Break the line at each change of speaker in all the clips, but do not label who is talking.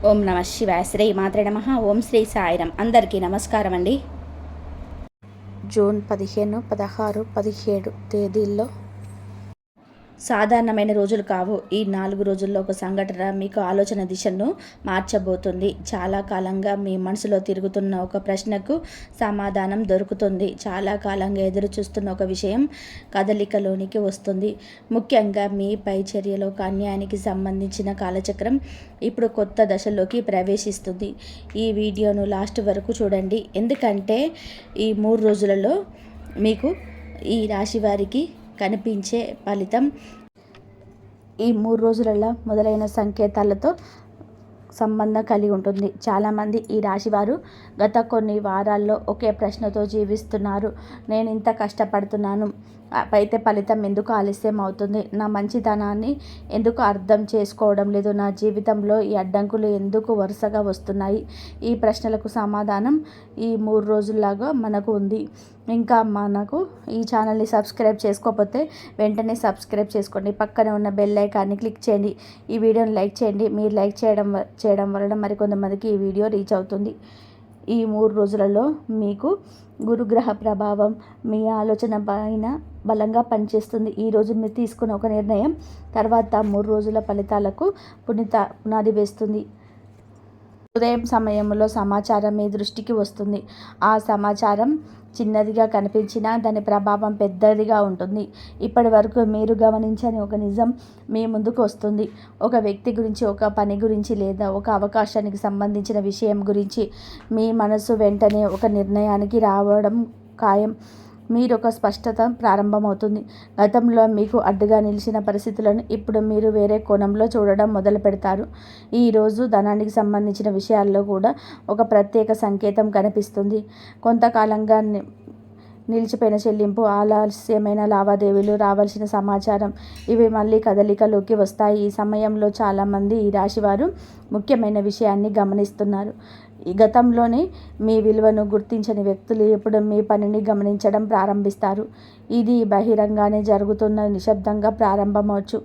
ఓం నమ శివాయ. శ్రీ మాత్రే నమః. ఓం శ్రీ సాయిరం. అందరికీ నమస్కారం అండి. జూన్ 15, 16, 17 తేదీల్లో సాధారణమైన రోజులు కావు. ఈ 4 రోజుల్లో ఒక సంఘటన మీకు ఆలోచన దిశను మార్చబోతుంది. చాలా కాలంగా మీ మనసులో తిరుగుతున్న ఒక ప్రశ్నకు సమాధానం దొరుకుతుంది. చాలా కాలంగా ఎదురు చూస్తున్న ఒక విషయం కదలికలోనికి వస్తుంది. ముఖ్యంగా మీ పై చర్యలో అన్యాయానికి సంబంధించిన కాలచక్రం ఇప్పుడు కొత్త దశలోకి ప్రవేశిస్తుంది. ఈ వీడియోను లాస్ట్ వరకు చూడండి. ఎందుకంటే ఈ 3 రోజులలో మీకు ఈ రాశి వారికి కనిపించే ఫలితం ఈ 3 రోజులలో మొదలైన సంకేతాలతో సంబంధం కలిగి ఉంటుంది. చాలామంది ఈ రాశివారు గత కొన్ని వారాల్లో ఒకే ప్రశ్నతో జీవిస్తున్నారు. నేను ఇంత కష్టపడుతున్నాను, అయితే ఫలితం ఎందుకు ఆలస్యం అవుతుంది? నా మంచితనాన్ని ఎందుకు అర్థం చేసుకోవడం లేదు? నా జీవితంలో ఈ అడ్డంకులు ఎందుకు వరుసగా వస్తున్నాయి? ఈ ప్రశ్నలకు సమాధానం ఈ 3 రోజుల్లాగా మనకు ఉంది. ఇంకా మనకు ఈ ఛానల్ని సబ్స్క్రైబ్ చేసుకోకపోతే వెంటనే సబ్స్క్రైబ్ చేసుకోండి. పక్కనే ఉన్న బెల్ ఐకాన్ని క్లిక్ చేయండి. ఈ వీడియోని లైక్ చేయండి. మీరు లైక్ చేయడం వలన మరికొంతమందికి ఈ వీడియో రీచ్ అవుతుంది. ఈ 3 రోజులలో మీకు గురుగ్రహ ప్రభావం మీ ఆలోచన పైన బలంగా పనిచేస్తుంది. ఈరోజు మీరు తీసుకున్న ఒక నిర్ణయం తర్వాత 3 రోజుల ఫలితాలకు పునాది వేస్తుంది. ఉదయం సమయంలో సమాచారం మీ దృష్టికి వస్తుంది. ఆ సమాచారం చిన్నదిగా కనిపించినా దాని ప్రభావం పెద్దదిగా ఉంటుంది. ఇప్పటి వరకు మీరు గమనించని ఒక నిజం మీ ముందుకు వస్తుంది. ఒక వ్యక్తి గురించి, ఒక పని గురించి లేదా ఒక అవకాశానికి సంబంధించిన విషయం గురించి మీ మనసు వెంటనే ఒక నిర్ణయానికి రావడం ఖాయం. మీరు ఒక స్పష్టత ప్రారంభమవుతుంది. గతంలో మీకు అడ్డుగా నిలిచిన పరిస్థితులను ఇప్పుడు మీరు వేరే కోణంలో చూడడం మొదలు పెడతారు. ఈరోజు ధనానికి సంబంధించిన విషయాల్లో కూడా ఒక ప్రత్యేక సంకేతం కనిపిస్తుంది. కొంతకాలంగా నిలిచిపోయిన చెల్లింపు, ఆలస్యమైన లావాదేవీలు, రావాల్సిన సమాచారం ఇవి మళ్ళీ కదలికలోకి వస్తాయి. ఈ సమయంలో చాలామంది ఈ రాశివారు ముఖ్యమైన విషయాన్ని గమనిస్తున్నారు. ఈ గతంలోనే మీ విలువను గుర్తించని వ్యక్తులు ఇప్పుడు మీ పనిని గమనించడం ప్రారంభిస్తారు. ఇది బహిరంగానే జరుగుతున్న నిశ్శబ్దంగా ప్రారంభమవచ్చు,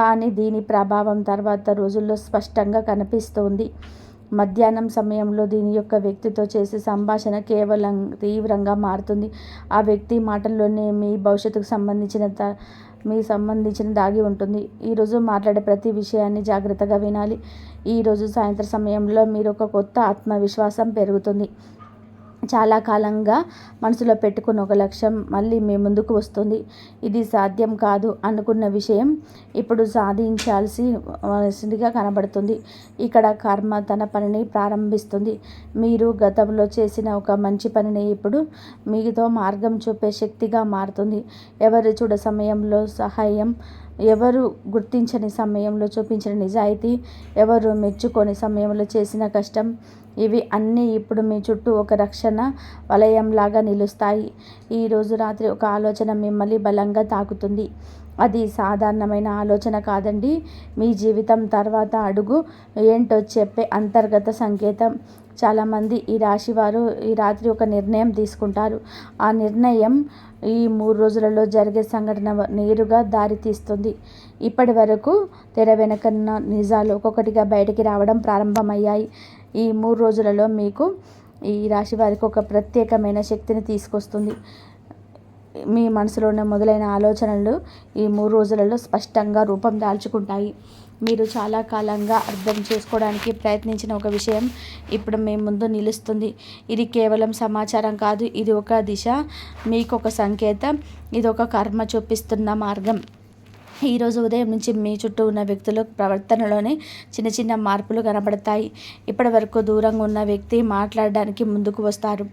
కానీ దీని ప్రభావం తర్వాత రోజుల్లో స్పష్టంగా కనిపిస్తుంది. మధ్యాహ్నం సమయంలో దీని యొక్క వ్యక్తితో చేసే సంభాషణ కేవలం తీవ్రంగా మారుతుంది. ఆ వ్యక్తి మాటల్లోనే మీ భవిష్యత్తుకు సంబంధించిన దాగి ఉంటుంది. ఈరోజు మాట్లాడే ప్రతి విషయాన్ని జాగ్రత్తగా వినాలి. ఈరోజు సాయంత్రం సమయంలో మీరు ఒక కొత్త ఆత్మవిశ్వాసం పెరుగుతుంది. చాలా కాలంగా మనసులో పెట్టుకున్న ఒక లక్ష్యం మళ్ళీ మీ ముందుకు వస్తుంది. ఇది సాధ్యం కాదు అనుకున్న విషయం ఇప్పుడు సాధించాల్సిగా కనబడుతుంది. ఇక్కడ కర్మ తన పనిని ప్రారంభిస్తుంది. మీరు గతంలో చేసిన ఒక మంచి పనిని ఇప్పుడు మీతో మార్గం చూపే శక్తిగా మారుతుంది. ఎవరు చూడ సమయంలో సహాయం, ఎవరు గుర్తించని సమయంలో చూపించిన నిజాయితీ, ఎవరు మెచ్చుకొని సమయంలో చేసిన కష్టం, ఇవి అన్నీ ఇప్పుడు మీ చుట్టూ ఒక రక్షణ వలయంలాగా నిలుస్తాయి. ఈరోజు రాత్రి ఒక ఆలోచన మిమ్మల్ని బలంగా తాకుతుంది. అది సాధారణమైన ఆలోచన కాదండి. మీ జీవితం తర్వాత అడుగు ఏంటో చెప్పే అంతర్గత సంకేతం. చాలామంది ఈ రాశివారు ఈ రాత్రి ఒక నిర్ణయం తీసుకుంటారు. ఆ నిర్ణయం ఈ 3 రోజులలో జరిగే సంఘటన నేరుగా దారితీస్తుంది. ఇప్పటి వరకు తెర వెనకన్న నిజాలు ఒక్కొక్కటిగా బయటికి రావడం ప్రారంభమయ్యాయి. ఈ 3 రోజులలో మీకు ఈ రాశి వారికి ఒక ప్రత్యేకమైన శక్తిని తీసుకొస్తుంది. మీ మనసులోనే మొదలైన ఆలోచనలు ఈ 3 రోజులలో స్పష్టంగా రూపం దాల్చుకుంటాయి. మీరు చాలా కాలంగా అర్థం చేసుకోవడానికి ప్రయత్నించిన ఒక విషయం ఇప్పుడు మీ ముందు నిలుస్తుంది. ఇది కేవలం సమాచారం కాదు, ఇది ఒక దిశ, మీకు ఒక సంకేతం, ఇది ఒక కర్మ చూపిస్తున్న మార్గం. ఈరోజు ఉదయం నుంచి మీ చుట్టూ ఉన్న వ్యక్తుల ప్రవర్తనలోనే చిన్న చిన్న మార్పులు కనబడతాయి. ఇప్పటి వరకు దూరంగా ఉన్న వ్యక్తి మాట్లాడడానికి ముందుకు వస్తారు.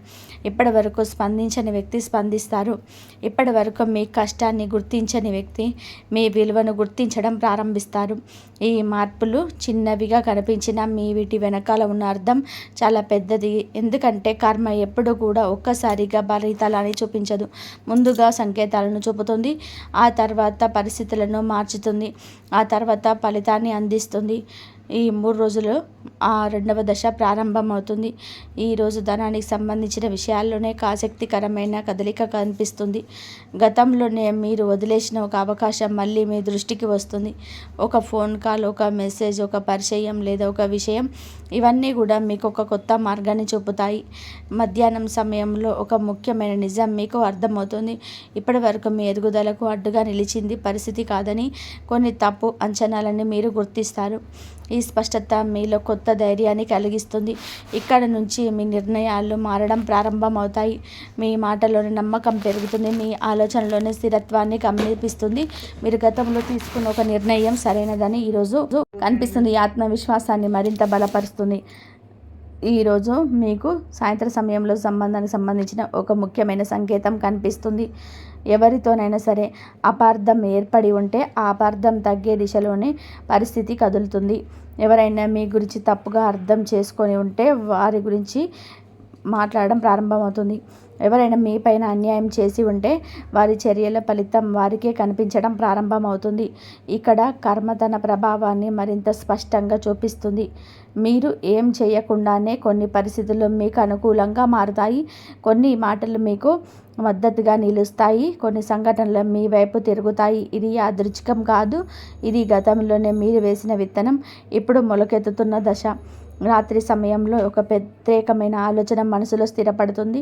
ఇప్పటి వరకు స్పందించని వ్యక్తి స్పందిస్తారు. ఇప్పటి వరకు మీ కష్టాన్ని గుర్తించని వ్యక్తి మీ విలువను గుర్తించడం ప్రారంభిస్తారు. ఈ మార్పులు చిన్నవిగా కనిపించినా మీ వీటి వెనకాల ఉన్న అర్థం చాలా పెద్దది. ఎందుకంటే కర్మ ఎప్పుడు కూడా ఒక్కసారిగా ఫలితాలని చూపించదు. ముందుగా సంకేతాలను చూపుతుంది, ఆ తర్వాత పరిస్థితులను మార్చుతుంది, ఆ తర్వాత ఫలితాన్ని అందిస్తుంది. ఈ 3 రోజులు ఆ రెండవ దశ ప్రారంభమవుతుంది. ఈరోజు ధనానికి సంబంధించిన విషయాల్లోనే ఆసక్తికరమైన కదలిక కనిపిస్తుంది. గతంలోనే మీరు వదిలేసిన ఒక అవకాశం మళ్ళీ మీ దృష్టికి వస్తుంది. ఒక ఫోన్ కాల్, ఒక మెసేజ్, ఒక పరిచయం లేదా ఒక విషయం, ఇవన్నీ కూడా మీకు ఒక కొత్త మార్గాన్ని చూపుతాయి. మధ్యాహ్నం సమయంలో ఒక ముఖ్యమైన నిజం మీకు అర్థమవుతుంది. ఇప్పటి వరకు మీ ఎదుగుదలకు అడ్డుగా నిలిచింది పరిస్థితి కాదని, కొన్ని తప్పు అంచనాలని మీరు గుర్తిస్తారు. ఈ స్పష్టత మీలో కొత్త ధైర్యాన్ని కలిగిస్తుంది. ఇక్కడ నుంచి మీ నిర్ణయాలు మారడం ప్రారంభమవుతాయి. మీ మాటలోని నమ్మకం పెరుగుతుంది. మీ ఆలోచనలోని స్థిరత్వాన్ని కనిపిస్తుంది. మీరు గతంలో తీసుకున్న ఒక నిర్ణయం సరైనదని ఈరోజు కనిపిస్తుంది. ఈ ఆత్మవిశ్వాసాన్ని మరింత బలపరుస్తుంది. ఈరోజు మీకు సాయంత్రం సమయంలో సంబంధానికి సంబంధించిన ఒక ముఖ్యమైన సంకేతం కనిపిస్తుంది. ఎవరితోనైనా సరే అపార్థం ఏర్పడి ఉంటే ఆ అపార్థం తగ్గే దిశలోనే పరిస్థితి కదులుతుంది. ఎవరైనా మీ గురించి తప్పుగా అర్థం చేసుకొని ఉంటే వారి గురించి మాట్లాడడం ప్రారంభమవుతుంది. ఎవరైనా మీ పైన అన్యాయం చేసి ఉంటే వారి చర్యల ఫలితం వారికే కనిపించడం ప్రారంభమవుతుంది. ఇక్కడ కర్మ తన ప్రభావాన్ని మరింత స్పష్టంగా చూపిస్తుంది. మీరు ఏం చేయకుండానే కొన్ని పరిస్థితులు మీకు అనుకూలంగా మారుతాయి. కొన్ని మాటలు మీకు మద్దతుగా నిలుస్తాయి. కొన్ని సంఘటనలు మీ వైపు తిరుగుతాయి. ఇది యాదృచ్ఛికం కాదు. ఇది గతంలోనే మీరు వేసిన విత్తనం ఇప్పుడు మొలకెత్తుతున్న దశ. రాత్రి సమయంలో ఒక ప్రత్యేకమైన ఆలోచన మనసులో స్థిరపడుతుంది.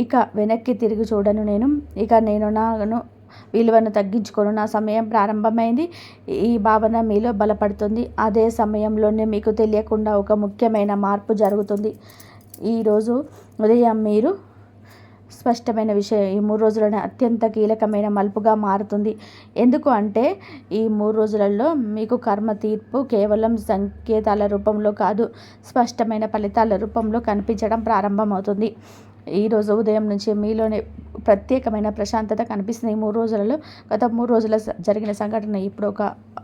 ఇక వెనక్కి తిరిగి చూడను నేను. ఇక నేను నాను విలువను తగ్గించుకోను. నా సమయం ప్రారంభమైంది. ఈ భావన మీలో బలపడుతుంది. అదే సమయంలోనే మీకు తెలియకుండా ఒక ముఖ్యమైన మార్పు జరుగుతుంది. ఈరోజు ఉదయం మీరు స్పష్టమైన విషయం ఈ 3 రోజుల్లోనే అత్యంత కీలకమైన మలుపుగా మారుతుంది. ఎందుకు అంటే ఈ 3 రోజులలో మీకు కర్మ తీర్పు కేవలం సంకేతాల రూపంలో కాదు, స్పష్టమైన ఫలితాల రూపంలో కనిపించడం ప్రారంభమవుతుంది. ఈరోజు ఉదయం నుంచి మీలోనే ప్రత్యేకమైన ప్రశాంతత కనిపిస్తుంది. ఈ 3 రోజులలో గత 3 రోజుల జరిగిన సంఘటన ఇప్పుడు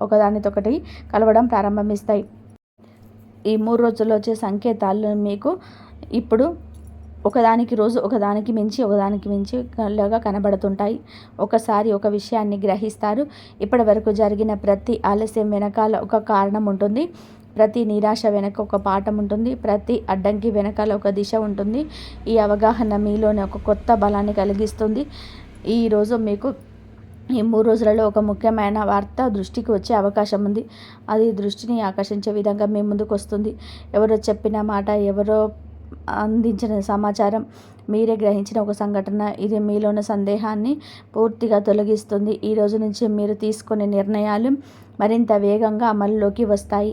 ఒకదానితోకటి కలవడం ప్రారంభిస్తాయి. ఈ 3 రోజుల్లో వచ్చే సంకేతాలు మీకు ఇప్పుడు ఒకదానికి మించి లాగా కనబడుతుంటాయి. ఒకసారి ఒక విషయాన్ని గ్రహిస్తారు. ఇప్పటి వరకు జరిగిన ప్రతి ఆలస్యం వెనకాల ఒక కారణం ఉంటుంది. ప్రతి నిరాశ వెనక ఒక పాఠం ఉంటుంది. ప్రతి అడ్డంకి వెనకాల ఒక దిశ ఉంటుంది. ఈ అవగాహన మీలోనే ఒక కొత్త బలాన్ని కలిగిస్తుంది. ఈరోజు మీకు ఈ 3 రోజులలో ఒక ముఖ్యమైన వార్త దృష్టికి వచ్చే అవకాశం ఉంది. అది దృష్టిని ఆకర్షించే విధంగా మీ ముందుకు వస్తుంది. ఎవరో చెప్పిన మాట, ఎవరో అందించిన సమాచారం, మీరే గ్రహించిన ఒక సంఘటన, ఇది మీలోని సందేహాన్ని పూర్తిగా తొలగిస్తుంది. ఈ రోజు నుంచి మీరు తీసుకునే నిర్ణయాలు మరింత వేగంగా అమలులోకి వస్తాయి.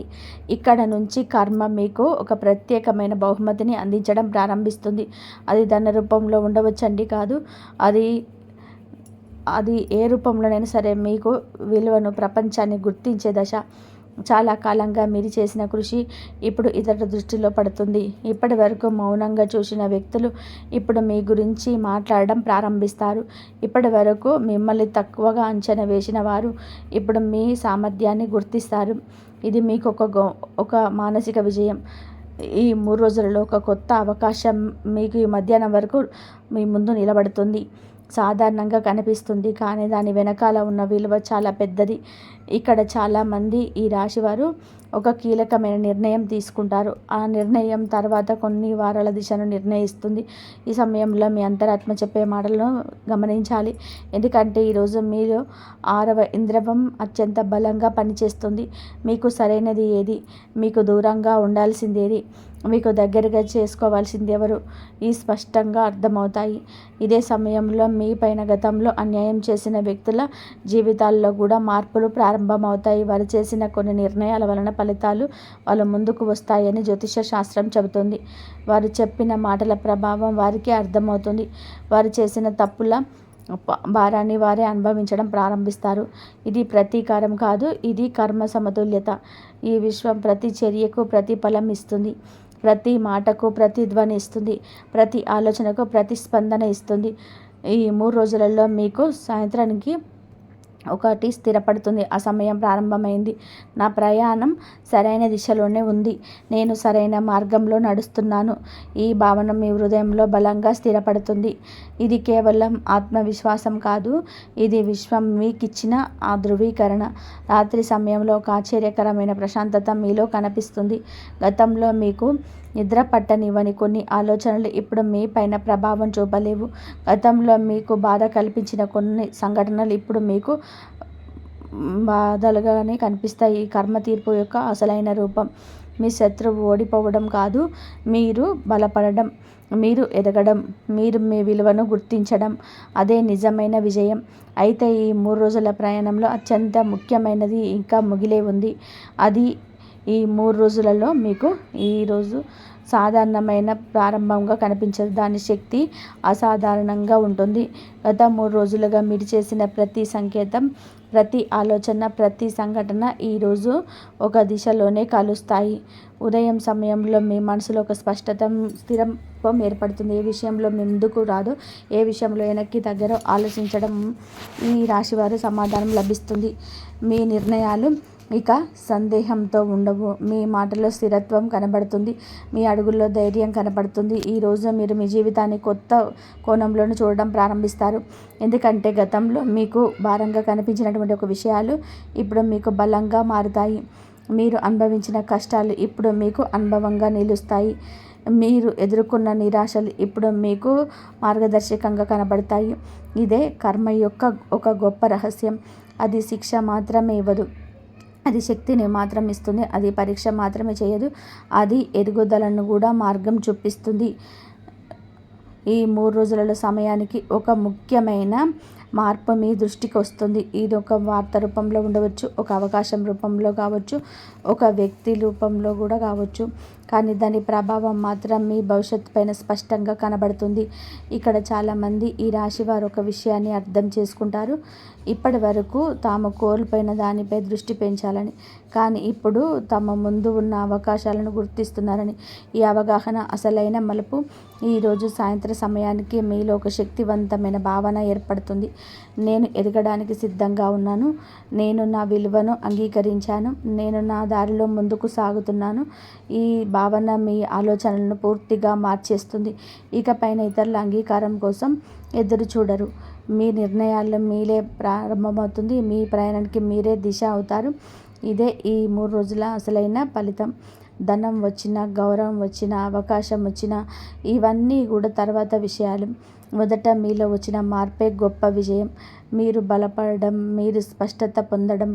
ఇక్కడ నుంచి కర్మ మీకు ఒక ప్రత్యేకమైన బహుమతిని అందించడం ప్రారంభిస్తుంది. అది ధన రూపంలో ఉండవచ్చండి కాదు, అది ఏ రూపంలోనైనా సరే మీకు విలువను, ప్రపంచాన్ని గుర్తించే దశ. చాలా కాలంగా మీరు చేసిన కృషి ఇప్పుడు ఇతరుల దృష్టిలో పడుతుంది. ఇప్పటి వరకు మౌనంగా చూసిన వ్యక్తులు ఇప్పుడు మీ గురించి మాట్లాడడం ప్రారంభిస్తారు. ఇప్పటి వరకు మిమ్మల్ని తక్కువగా అంచనా వేసిన వారు ఇప్పుడు మీ సామర్థ్యాన్ని గుర్తిస్తారు. ఇది మీకు ఒక మానసిక విజయం. ఈ 3 రోజులలో ఒక కొత్త అవకాశం మీకు ఈ మధ్యాహ్నం వరకు మీ ముందు నిలబడుతుంది. సాధారణంగా కనిపిస్తుంది, కానీ దాని వెనకాల ఉన్న విలువ చాలా పెద్దది. ఇక్కడ చాలామంది ఈ రాశివారు ఒక కీలకమైన నిర్ణయం తీసుకుంటారు. ఆ నిర్ణయం తర్వాత కొన్ని వారాల దిశను నిర్ణయిస్తుంది. ఈ సమయంలో మీ అంతరాత్మ చెప్పే మాటలను గమనించాలి. ఎందుకంటే ఈరోజు మీలో 6వ ఇంద్రియం అత్యంత బలంగా పనిచేస్తుంది. మీకు సరైనది ఏది, మీకు దూరంగా ఉండాల్సింది ఏది, మీకు దగ్గరగా చేసుకోవాల్సింది ఎవరు, ఈ స్పష్టంగా అర్థమవుతాయి. ఇదే సమయంలో మీ పైన గతంలో అన్యాయం చేసిన వ్యక్తుల జీవితాల్లో కూడా మార్పులు ప్రారంభమవుతాయి. వారు చేసిన కొన్ని నిర్ణయాల వలన ఫలితాలు వాళ్ళ ముందుకు వస్తాయని జ్యోతిష శాస్త్రం చెబుతుంది. వారు చెప్పిన మాటల ప్రభావం వారికి అర్థమవుతుంది. వారు చేసిన తప్పుల భారాన్ని వారే అనుభవించడం ప్రారంభిస్తారు. ఇది ప్రతీకారం కాదు, ఇది కర్మ సమతుల్యత. ఈ విశ్వం ప్రతి చర్యకు ప్రతిఫలం ఇస్తుంది, ప్రతి మాటకు ప్రతిధ్వని ఇస్తుంది, ప్రతి ఆలోచనకు ప్రతిస్పందన ఇస్తుంది. ఈ 3 రోజులలో మీకు సాయంత్రానికి ఒకటి స్థిరపడుతుంది. ఆ సమయం ప్రారంభమైంది. నా ప్రయాణం సరైన దిశలోనే ఉంది. నేను సరైన మార్గంలో నడుస్తున్నాను. ఈ భావన మీ హృదయంలో బలంగా స్థిరపడుతుంది. ఇది కేవలం ఆత్మవిశ్వాసం కాదు, ఇది విశ్వం మీకిచ్చిన ఆ ధృవీకరణ. రాత్రి సమయంలో ఒక ఆశ్చర్యకరమైన ప్రశాంతత మీలో కనిపిస్తుంది. గతంలో మీకు నిద్ర పట్టనివ్వని కొన్ని ఆలోచనలు ఇప్పుడు మీ పైన ప్రభావం చూపలేవు. గతంలో మీకు బాధ కల్పించిన కొన్ని సంఘటనలు ఇప్పుడు మీకు బాధలుగానే కనిపిస్తాయి. ఈ కర్మ తీర్పు యొక్క అసలైన రూపం మీ శత్రువు ఓడిపోవడం కాదు, మీరు బలపడడం, మీరు ఎదగడం, మీరు మీ విలువను గుర్తించడం, అదే నిజమైన విజయం. అయితే ఈ 3 రోజుల ప్రయాణంలో అత్యంత ముఖ్యమైనది ఇంకా మిగిలే ఉంది. అది ఈ 3 రోజులలో మీకు ఈరోజు సాధారణమైన ప్రారంభంగా కనిపించదు. దాని శక్తి అసాధారణంగా ఉంటుంది. గత 3 రోజులుగా మీరు చేసిన ప్రతి సంకేతం, ప్రతి ఆలోచన, ప్రతి సంఘటన ఈరోజు ఒక దిశలోనే కలుస్తాయి. ఉదయం సమయంలో మీ మనసులో ఒక స్పష్టత, స్థిరత్వం ఏర్పడుతుంది. ఏ విషయంలో ముందుకు రాదో, ఏ విషయంలో వెనక్కి దగ్గర ఆలోచించడం ఈ రాశివారు సమాధానం లభిస్తుంది. మీ నిర్ణయాలు ఇక సందేహంతో ఉండవు. మీ మాటలో స్థిరత్వం కనబడుతుంది. మీ అడుగుల్లో ధైర్యం కనబడుతుంది. ఈరోజు మీరు మీ జీవితాన్ని కొత్త కోణంలోనే చూడడం ప్రారంభిస్తారు. ఎందుకంటే గతంలో మీకు భారంగా కనిపించినటువంటి ఒక విషయాలు ఇప్పుడు మీకు బలంగా మారుతాయి. మీరు అనుభవించిన కష్టాలు ఇప్పుడు మీకు అనుభవంగా నిలుస్తాయి. మీరు ఎదుర్కొన్న నిరాశలు ఇప్పుడు మీకు మార్గదర్శకంగా కనబడతాయి. ఇదే కర్మ యొక్క ఒక గొప్ప రహస్యం. అది శిక్ష మాత్రమే ఇవ్వదు, అది శక్తిని మాత్రం ఇస్తుంది. అది పరీక్ష మాత్రమే చేయదు, అది ఎదుగుదలను కూడా మార్గం చూపిస్తుంది. ఈ 3 రోజులలో సమయానికి ఒక ముఖ్యమైన మార్పు మీ దృష్టికి వస్తుంది. ఇది ఒక వార్త రూపంలో ఉండవచ్చు, ఒక అవకాశం రూపంలో కావచ్చు, ఒక వ్యక్తి రూపంలో కూడా కావచ్చు. కానీ దాని ప్రభావం మాత్రం మీ భవిష్యత్తు పైన స్పష్టంగా కనబడుతుంది. ఇక్కడ చాలామంది ఈ రాశి వారు ఒక విషయాన్ని అర్థం చేసుకుంటారు. ఇప్పటి వరకు తాము కోల్పోయిన దానిపై దృష్టి పెంచాలని, కానీ ఇప్పుడు తమ ముందు ఉన్న అవకాశాలను గుర్తిస్తున్నారని. ఈ అవగాహన అసలైన మలుపు. ఈరోజు సాయంత్రం సమయానికి మీలో ఒక శక్తివంతమైన భావన ఏర్పడుతుంది. నేను ఎదగడానికి సిద్ధంగా ఉన్నాను, నేను నా విలువను అంగీకరించాను, నేను నా దారిలో ముందుకు సాగుతున్నాను. ఈ భావన మీ ఆలోచనలను పూర్తిగా మార్చేస్తుంది. ఇకపైన ఇతరుల అంగీకారం కోసం ఎదురు చూడరు. మీ నిర్ణయాల్లో మీరే ప్రారంభమవుతుంది. మీ ప్రయాణానికి మీరే దిశ అవుతారు. ఇదే ఈ 3 రోజుల అసలైన ఫలితం. ధనం వచ్చినా, గౌరవం వచ్చినా, అవకాశం వచ్చినా ఇవన్నీ కూడా తర్వాత విషయాలు. మొదట మీలో వచ్చిన మార్పే గొప్ప విజయం. మీరు బలపడడం, మీరు స్పష్టత పొందడం,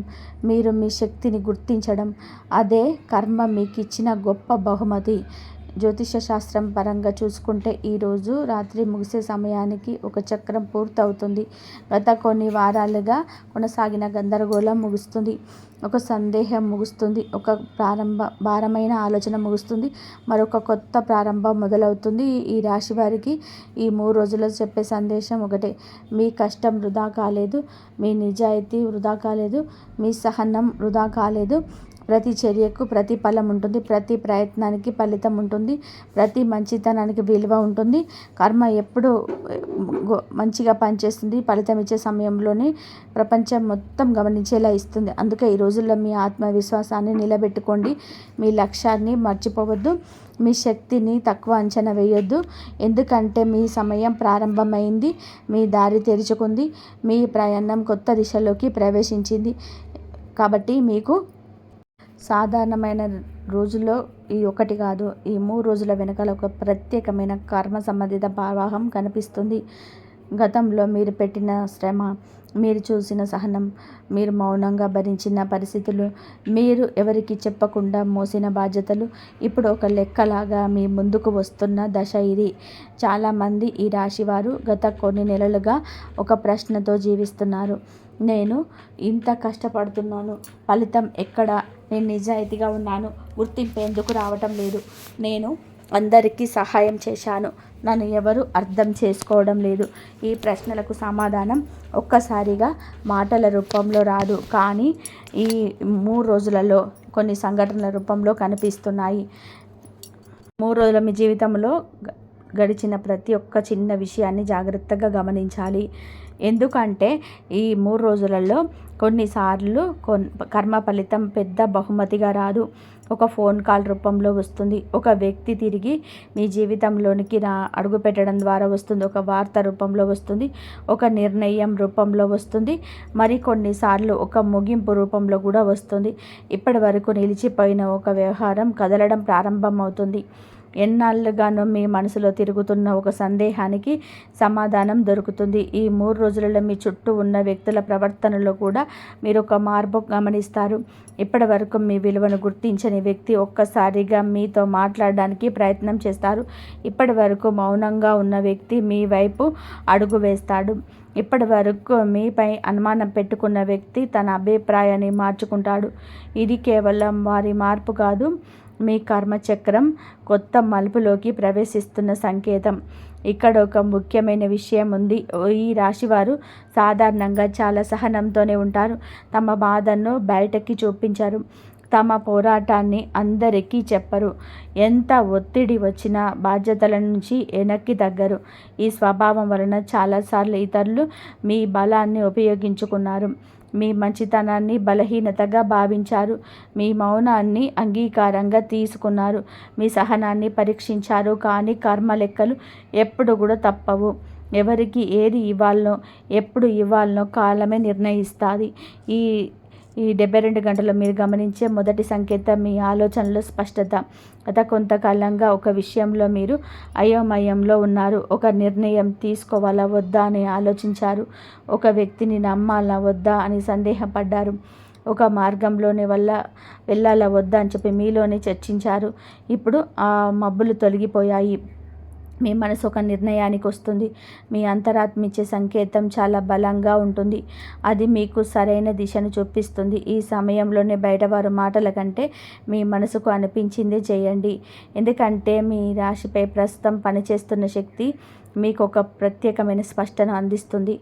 మీరు మీ శక్తిని గుర్తించడం, అదే కర్మ మీకు ఇచ్చిన గొప్ప బహుమతి. జ్యోతిష శాస్త్రం పరంగా చూసుకుంటే ఈరోజు రాత్రి ముగిసే సమయానికి ఒక చక్రం పూర్తవుతుంది. గత కొన్ని వారాలుగా కొనసాగిన గందరగోళం ముగుస్తుంది. ఒక సందేహం ముగుస్తుంది. ఒక భారమైన ఆలోచన ముగుస్తుంది. మరొక కొత్త ప్రారంభం మొదలవుతుంది. ఈ రాశి వారికి ఈ 3 రోజుల్లో చెప్పే సందేశం ఒకటే: మీ కష్టం వృధా కాలేదు, మీ నిజాయితీ వృధా కాలేదు, మీ సహనం వృధా కాలేదు. ప్రతి చర్యకు ప్రతిఫలం ఉంటుంది, ప్రతి ప్రయత్నానికి ఫలితం ఉంటుంది, ప్రతి మంచితనానికి విలువ ఉంటుంది. కర్మ ఎప్పుడు మంచిగా పనిచేస్తుంది, ఫలితం ఇచ్చే సమయంలోనే ప్రపంచం మొత్తం గమనించేలా ఇస్తుంది. అందుకే ఈ రోజుల్లో మీ ఆత్మవిశ్వాసాన్ని నిలబెట్టుకోండి. మీ లక్ష్యాన్ని మర్చిపోవద్దు, మీ శక్తిని తక్కువ అంచనా వేయొద్దు. ఎందుకంటే మీ సమయం ప్రారంభమైంది, మీ దారి తెరుచుకుంది, మీ ప్రయాణం కొత్త దిశలోకి ప్రవేశించింది. కాబట్టి మీకు సాధారణమైన రోజుల్లో ఈ ఒకటి కాదు, ఈ 3 రోజుల వెనకాల ఒక ప్రత్యేకమైన కర్మ సంబంధిత ప్రవాహం కనిపిస్తుంది. గతంలో మీరు పెట్టిన శ్రమ, మీరు చూసిన సహనం, మీరు మౌనంగా భరించిన పరిస్థితులు, మీరు ఎవరికి చెప్పకుండా మోసిన బాధ్యతలు ఇప్పుడు ఒక లెక్కలాగా మీ ముందుకు వస్తున్న దశ ఇది. చాలామంది ఈ రాశివారు గత కొన్ని నెలలుగా ఒక ప్రశ్నతో జీవిస్తున్నారు. నేను ఇంత కష్టపడుతున్నాను, ఫలితం ఎక్కడ? నేను నిజాయితీగా ఉన్నాను, గుర్తింపు ఎందుకు రావటం లేదు? నేను అందరికీ సహాయం చేశాను, నన్ను ఎవరు అర్థం చేసుకోవడం లేదు. ఈ ప్రశ్నలకు సమాధానం ఒక్కసారిగా మాటల రూపంలో రాదు, కానీ ఈ 3 రోజులలో కొన్ని సంఘటనల రూపంలో కనిపిస్తున్నాయి. 3 రోజుల మీ జీవితంలో గడిచిన ప్రతి ఒక్క చిన్న విషయాన్ని జాగ్రత్తగా గమనించాలి. ఎందుకంటే ఈ 3 రోజులలో కొన్నిసార్లు కర్మ ఫలితం పెద్ద బహుమతిగా రాదు. ఒక ఫోన్ కాల్ రూపంలో వస్తుంది, ఒక వ్యక్తి తిరిగి మీ జీవితంలోనికి అడుగు పెట్టడం ద్వారా వస్తుంది, ఒక వార్త రూపంలో వస్తుంది, ఒక నిర్ణయం రూపంలో వస్తుంది, మరి కొన్నిసార్లు ఒక ముగింపు రూపంలో కూడా వస్తుంది. ఇప్పటి వరకు నిలిచిపోయిన ఒక వ్యవహారం కదలడం ప్రారంభమవుతుంది. ఎన్నాళ్ళుగానో మీ మనసులో తిరుగుతున్న ఒక సందేహానికి సమాధానం దొరుకుతుంది. ఈ 3 రోజులలో మీ చుట్టూ ఉన్న వ్యక్తుల ప్రవర్తనలో కూడా మీరు ఒక మార్పు గమనిస్తారు. ఇప్పటి వరకు మీ విలువను గుర్తించని వ్యక్తి ఒక్కసారిగా మీతో మాట్లాడడానికి ప్రయత్నం చేస్తారు. ఇప్పటి వరకు మౌనంగా ఉన్న వ్యక్తి మీ వైపు అడుగు వేస్తాడు. ఇప్పటి వరకు మీపై అనుమానం పెట్టుకున్న వ్యక్తి తన అభిప్రాయాన్ని మార్చుకుంటాడు. ఇది కేవలం వారి మార్పు కాదు, మీ కర్మచక్రం కొత్త మలుపులోకి ప్రవేశిస్తున్న సంకేతం. ఇక్కడ ఒక ముఖ్యమైన విషయం ఉంది. ఈ రాశివారు సాధారణంగా చాలా సహనంతోనే ఉంటారు. తమ బాధను బయటకి చూపించరు, తమ పోరాటాన్ని అందరికీ చెప్పరు. ఎంత ఒత్తిడి వచ్చినా బాధ్యతల నుంచి వెనక్కి తగ్గరు. ఈ స్వభావం వలన చాలాసార్లు ఇతరులు మీ బలాన్ని ఉపయోగించుకున్నారు, మీ మంచితనాన్ని బలహీనతగా భావించారు, మీ మౌనాన్ని అంగీకారంగా తీసుకున్నారు, మీ సహనాన్ని పరీక్షించారు. కానీ కర్మ లెక్కలు ఎప్పుడు కూడా తప్పవు. ఎవరికి ఏది ఇవ్వాలనో ఎప్పుడు ఇవ్వాలనో కాలమే నిర్ణయిస్తుంది. ఈ ఈ 72 గంటల్లో మీరు గమనించే మొదటి సంకేతం మీ ఆలోచనలో స్పష్టత. గత కొంతకాలంగా ఒక విషయంలో మీరు అయోమయంలో ఉన్నారు. ఒక నిర్ణయం తీసుకోవాలా వద్దా అని ఆలోచించారు. ఒక వ్యక్తిని నమ్మాలా వద్దా అని సందేహపడ్డారు. ఒక మార్గంలోనే వెళ్ళాలా వద్దా అని చెప్పి మీలోనే చర్చించారు. ఇప్పుడు ఆ మబ్బులు తొలగిపోయాయి. మీ మనసు ఒక నిర్ణయానికి వస్తుంది. మీ అంతరాత్మ ఇచ్చే సంకేతం చాలా బలంగా ఉంటుంది. అది మీకు సరైన దిశను చూపిస్తుంది. ఈ సమయంలోనే బయటవారు మాటల కంటే మీ మనసుకు అనిపించిందే చేయండి. ఎందుకంటే మీ రాశిపై ప్రస్తుతం పనిచేస్తున్న శక్తి మీకు ఒక ప్రత్యేకమైన స్పష్టన అందిస్తుంది.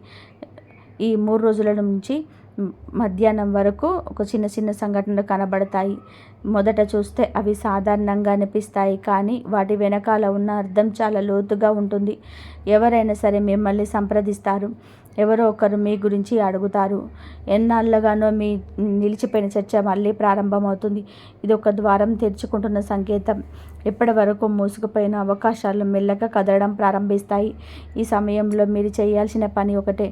ఈ 3 రోజుల నుంచి మధ్యాహ్నం వరకు ఒక చిన్న చిన్న సంఘటనలు కనబడతాయి. మొదట చూస్తే అవి సాధారణంగా అనిపిస్తాయి, కానీ వాటి వెనకాల ఉన్న అర్థం చాలా లోతుగా ఉంటుంది. ఎవరైనా సరే మిమ్మల్ని సంప్రదిస్తారు, ఎవరో ఒకరు మీ గురించి అడుగుతారు. ఎన్నాళ్ళుగానో మీ నిలిచిపోయిన చర్చ మళ్ళీ ప్రారంభమవుతుంది. ఇది ఒక ద్వారం తెరుచుకుంటున్న సంకేతం. ఇప్పటి వరకు మూసుకుపోయిన అవకాశాలు మెల్లగా కదలడం ప్రారంభిస్తాయి. ఈ సమయంలో మీరు చేయాల్సిన పని ఒకటే,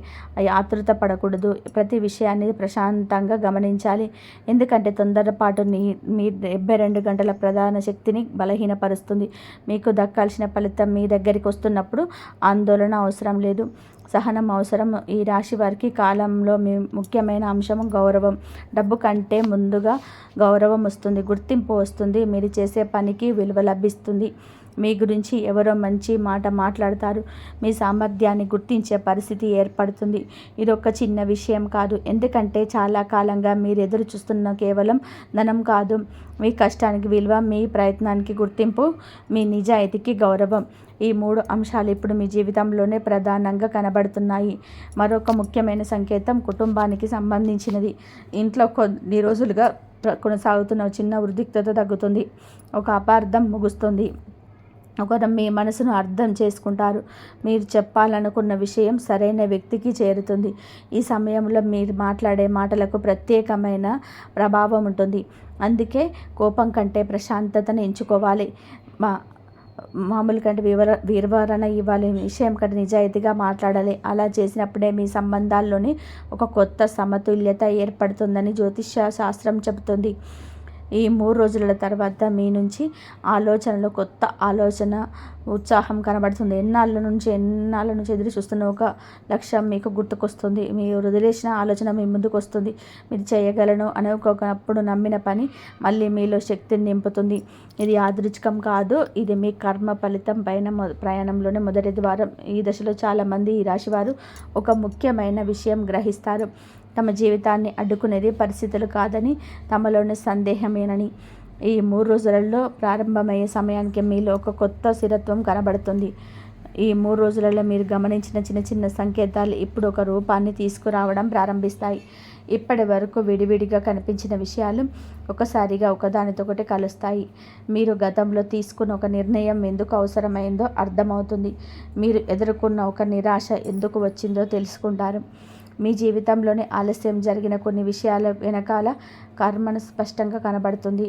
ఆతృత పడకూడదు. ప్రతి విషయాన్ని ప్రశాంతంగా గమనించాలి. ఎందుకంటే తొందరపాటు మీ 72 గంటల ప్రధాన శక్తిని బలహీనపరుస్తుంది. మీకు దక్కాల్సిన ఫలితం మీ దగ్గరికి వస్తున్నప్పుడు ఆందోళన అవసరం లేదు, సహనం అవసరం. ఈ రాశి వారికి కాలంలో మీ ముఖ్యమైన అంశం గౌరవం. డబ్బు కంటే ముందుగా గౌరవం వస్తుంది, గుర్తింపు వస్తుంది, మీరు చేసే పనికి విలువ లభిస్తుంది. మీ గురించి ఎవరో మంచి మాట మాట్లాడతారు, మీ సామర్థ్యాన్ని గుర్తించే పరిస్థితి ఏర్పడుతుంది. ఇది ఒక చిన్న విషయం కాదు, ఎందుకంటే చాలా కాలంగా మీరు ఎదురు చూస్తున్న కేవలం ధనం కాదు, మీ కష్టానికి విలువ, మీ ప్రయత్నానికి గుర్తింపు, మీ నిజాయితీకి గౌరవం. ఈ 3 అంశాలు ఇప్పుడు మీ జీవితంలోనే ప్రధానంగా కనబడుతున్నాయి. మరొక ముఖ్యమైన సంకేతం కుటుంబానికి సంబంధించినది. ఇంట్లో కొన్ని రోజులుగా కొనసాగుతున్న చిన్న ఉద్రిక్తత తగ్గుతుంది, ఒక అపార్థం ముగుస్తుంది, ఒకరు మీ మనసును అర్థం చేసుకుంటారు. మీరు చెప్పాలనుకున్న విషయం సరైన వ్యక్తికి చేరుతుంది. ఈ సమయంలో మీరు మాట్లాడే మాటలకు ప్రత్యేకమైన ప్రభావం ఉంటుంది. అందుకే కోపం కంటే ప్రశాంతతను ఎంచుకోవాలి. మామూలు కంటే వివరణ ఇవ్వాలి, విషయం కంటే నిజాయితీగా మాట్లాడాలి. అలా చేసినప్పుడే మీ సంబంధాల్లోని ఒక కొత్త సమతుల్యత ఏర్పడుతుందని జ్యోతిష్య శాస్త్రం చెబుతుంది. ఈ 3 రోజుల తర్వాత మీ నుంచి ఆలోచనలో కొత్త ఆలోచన, ఉత్సాహం కనబడుతుంది. ఎన్నాళ్ళ నుంచి ఎదురు చూస్తున్న ఒక లక్ష్యం మీకు గుర్తుకొస్తుంది. మీరు వదిలేసిన ఆలోచన మీ ముందుకు వస్తుంది. మీరు చేయగలను అనుకోనప్పుడు నమ్మిన పని మళ్ళీ మీలో శక్తిని నింపుతుంది. ఇది యాదృచ్ఛికం కాదు, ఇది మీ కర్మ ఫలితం పైన ప్రయాణంలోనే మొదటి ద్వారం. ఈ దశలో చాలామంది ఈ రాశివారు ఒక ముఖ్యమైన విషయం గ్రహిస్తారు. తమ జీవితాన్ని అడ్డుకునేది పరిస్థితులు కాదని, తమలోని సందేహమేనని. ఈ 3 రోజులలో ప్రారంభమయ్యే సమయానికి మీలో ఒక కొత్త స్థిరత్వం కనబడుతుంది. ఈ 3 రోజులలో మీరు గమనించిన చిన్న చిన్న సంకేతాలు ఇప్పుడు ఒక రూపాన్ని తీసుకురావడం ప్రారంభిస్తాయి. ఇప్పటి వరకు విడివిడిగా కనిపించిన విషయాలు ఒకసారిగా ఒకదానితోకటి కలుస్తాయి. మీరు గతంలో తీసుకున్న ఒక నిర్ణయం ఎందుకు అవసరమైందో అర్థమవుతుంది. మీరు ఎదుర్కొన్న ఒక నిరాశ ఎందుకు వచ్చిందో తెలుసుకుంటారు. మీ జీవితంలోనే ఆలస్యం జరిగిన కొన్ని విషయాల వెనకాల కర్మను స్పష్టంగా కనబడుతుంది.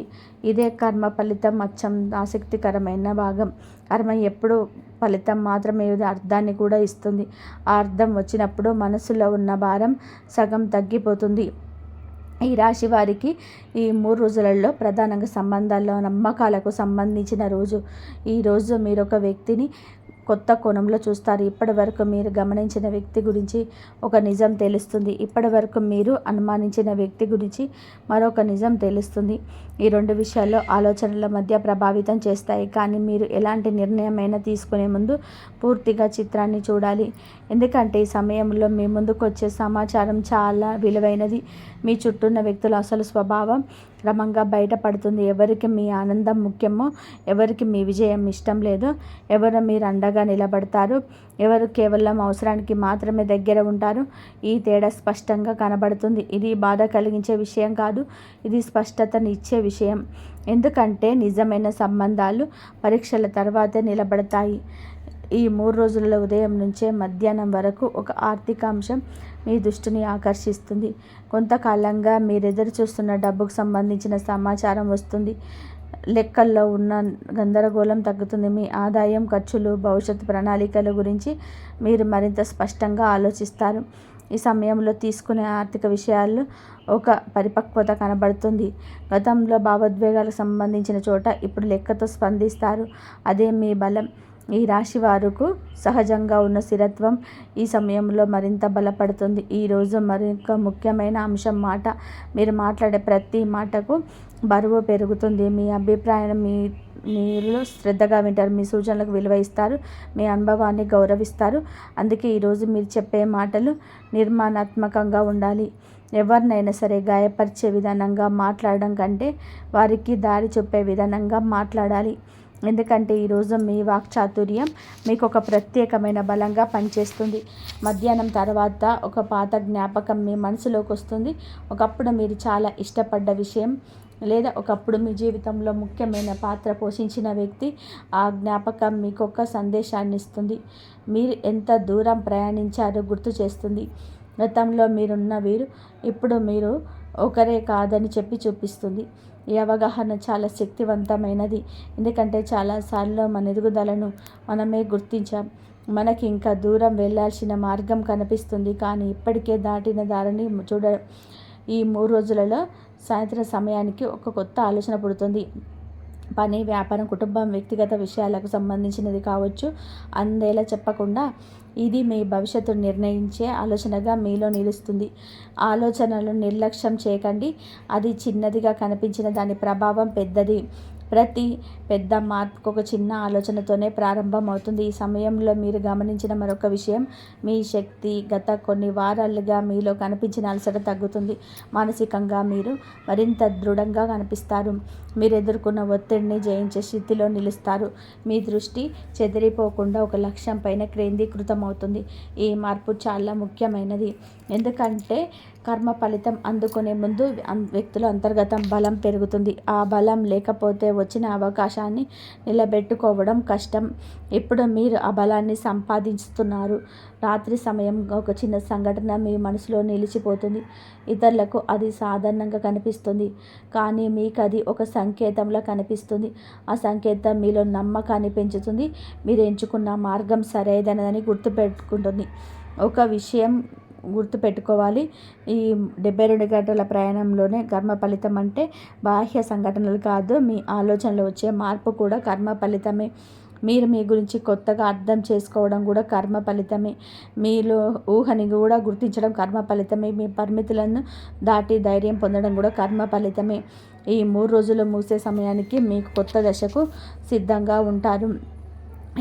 ఇదే కర్మ ఫలితం అచ్చం ఆసక్తికరమైన భాగం. కర్మ ఎప్పుడు ఫలితం మాత్రమే అర్థాన్ని కూడా ఇస్తుంది. ఆ అర్థం వచ్చినప్పుడు మనసులో ఉన్న భారం సగం తగ్గిపోతుంది. ఈ రాశి వారికి ఈ 3 రోజులలో ప్రధానంగా సంబంధాల్లో నమ్మకాలకు సంబంధించిన రోజు. ఈరోజు మీరు ఒక వ్యక్తిని కొత్త కోణంలో చూస్తారు. ఇప్పటి వరకు మీరు గమనించిన వ్యక్తి గురించి ఒక నిజం తెలుస్తుంది. ఇప్పటి వరకు మీరు అనుమానించిన వ్యక్తి గురించి మరొక నిజం తెలుస్తుంది. ఈ 2 విషయాల్లో ఆలోచనల మధ్య ప్రభావితం చేస్తాయి. కానీ మీరు ఎలాంటి నిర్ణయమైనా తీసుకునే ముందు పూర్తిగా చిత్రాన్ని చూడాలి. ఎందుకంటే ఈ సమయంలో మీ ముందుకు వచ్చే సమాచారం చాలా విలువైనది. మీ చుట్టూ ఉన్న వ్యక్తుల అసలు స్వభావం క్రమంగా బయటపడుతుంది. ఎవరికి మీ ఆనందం ముఖ్యమో, ఎవరికి మీ విజయం ఇష్టం లేదో, ఎవరు మీరు అండగా నిలబడతారు, ఎవరు కేవలం అవసరానికి మాత్రమే దగ్గర ఉంటారు, ఈ తేడా స్పష్టంగా కనబడుతుంది. ఇది బాధ కలిగించే విషయం కాదు, ఇది స్పష్టతని ఇచ్చే విషయం. ఎందుకంటే నిజమైన సంబంధాలు పరీక్షల తర్వాతే నిలబడతాయి. ఈ 3 రోజులలో ఉదయం నుంచే మధ్యాహ్నం వరకు ఒక ఆర్థిక అంశం మీ దృష్టిని ఆకర్షిస్తుంది. కొంతకాలంగా మీరెదురు చూస్తున్న డబ్బుకు సంబంధించిన సమాచారం వస్తుంది. లెక్కల్లో ఉన్న గందరగోళం తగ్గుతుంది. మీ ఆదాయం, ఖర్చులు, భవిష్యత్తు ప్రణాళికల గురించి మీరు మరింత స్పష్టంగా ఆలోచిస్తారు. ఈ సమయంలో తీసుకునే ఆర్థిక విషయాల్లో ఒక పరిపక్వత కనబడుతుంది. గతంలో భావోద్వేగాలకు సంబంధించిన చోట ఇప్పుడు లెక్కతో స్పందిస్తారు. అదే మీ బలం. ఈ రాశి వారికి సహజంగా ఉన్న స్థిరత్వం ఈ సమయంలో మరింత బలపడుతుంది. ఈరోజు మరొక ముఖ్యమైన అంశం మాట. మీరు మాట్లాడే ప్రతి మాటకు బరువు పెరుగుతుంది. మీ అభిప్రాయం మీరు శ్రద్ధగా వింటారు. మీ సూచనలకు విలువ ఇస్తారు. మీ అనుభవాన్ని గౌరవిస్తారు. అందుకే ఈరోజు మీరు చెప్పే మాటలు నిర్మాణాత్మకంగా ఉండాలి. ఎవరినైనా సరే గాయపరిచే విధానంగా మాట్లాడడం కంటే వారికి దారి చూపే విధానంగా మాట్లాడాలి. ఎందుకంటే ఈరోజు మీ వాక్చాతుర్యం మీకు ఒక ప్రత్యేకమైన బలంగా పనిచేస్తుంది. మధ్యాహ్నం తర్వాత ఒక పాత జ్ఞాపకం మీ మనసులోకి వస్తుంది. ఒకప్పుడు మీరు చాలా ఇష్టపడ్డ విషయం లేదా ఒకప్పుడు మీ జీవితంలో ముఖ్యమైన పాత్ర పోషించిన వ్యక్తి. ఆ జ్ఞాపకం మీకు ఒక సందేశాన్ని ఇస్తుంది. మీరు ఎంత దూరం ప్రయాణించారో గుర్తు చేస్తుంది. గతంలో మీరున్న వీరు ఇప్పుడు మీరు ఒకరే కాదని చెప్పి చూపిస్తుంది. ఈ అవగాహన చాలా శక్తివంతమైనది. ఎందుకంటే చాలాసార్లు మన ఎదుగుదలను మనమే గుర్తించాం. మనకి ఇంకా దూరం వెళ్ళాల్సిన మార్గం కనిపిస్తుంది, కానీ ఇప్పటికే దాటిన దారిని చూడడం. ఈ 3 రోజులలో సాయంత్రం సమయానికి ఒక కొత్త ఆలోచన పుడుతుంది. పని, వ్యాపారం, కుటుంబం, వ్యక్తిగత విషయాలకు సంబంధించినది కావచ్చు. అందేలా చెప్పకుండా ఇది మీ భవిష్యత్తును నిర్ణయించే ఆలోచనగా మీలో నిలుస్తుంది. ఆలోచనలు నిర్లక్ష్యం చేయకండి. అది చిన్నదిగా కనిపించిన దాని ప్రభావం పెద్దది. ప్రతి పెద్ద మార్పుకు ఒక చిన్న ఆలోచనతోనే ప్రారంభం అవుతుంది. ఈ సమయంలో మీరు గమనించిన మరొక విషయం, మీ శక్తి. గత కొన్ని వారాలుగా మీలో కనిపించిన అలసట తగ్గుతుంది. మానసికంగా మీరు మరింత దృఢంగా కనిపిస్తారు. మీరు ఎదుర్కొన్న ఒత్తిడిని జయించే స్థితిలో నిలుస్తారు. మీ దృష్టి చెదిరిపోకుండా ఒక లక్ష్యం పైన కేంద్రీకృతం అవుతుంది. ఈ మార్పు చాలా ముఖ్యమైనది. ఎందుకంటే కర్మ ఫలితం అందుకునే ముందు వ్యక్తుల అంతర్గత బలం పెరుగుతుంది. ఆ బలం లేకపోతే వచ్చిన అవకాశాన్ని నిలబెట్టుకోవడం కష్టం. ఇప్పుడు మీరు ఆ బలాన్ని సంపాదిస్తున్నారు. రాత్రి సమయం ఒక చిన్న సంఘటన మీ మనసులో నిలిచిపోతుంది. ఇతరులకు అది సాధారణంగా కనిపిస్తుంది, కానీ మీకు అది ఒక సంకేతంలా కనిపిస్తుంది. ఆ సంకేతం మీలో నమ్మకాన్ని పెంచుతుంది. మీరు ఎంచుకున్న మార్గం సరైనదని గుర్తుపెట్టుకుంటుంది. ఒక విషయం గుర్తుపెట్టుకోవాలి, ఈ 72 గంటల ప్రయాణంలోనే కర్మ ఫలితం అంటే బాహ్య సంఘటనలు కాదు, మీ ఆలోచనలు వచ్చే మార్పు కూడా కర్మ ఫలితమే. మీరు మీ గురించి కొత్తగా అర్థం చేసుకోవడం కూడా కర్మ ఫలితమే. మీలో ఊహని కూడా గుర్తించడం కర్మ ఫలితమే. మీ పరిమితులను దాటి ధైర్యం పొందడం కూడా కర్మ ఫలితమే. ఈ 3 రోజులు ముగిసే సమయానికి మీకు కొత్త దశకు సిద్ధంగా ఉంటారు.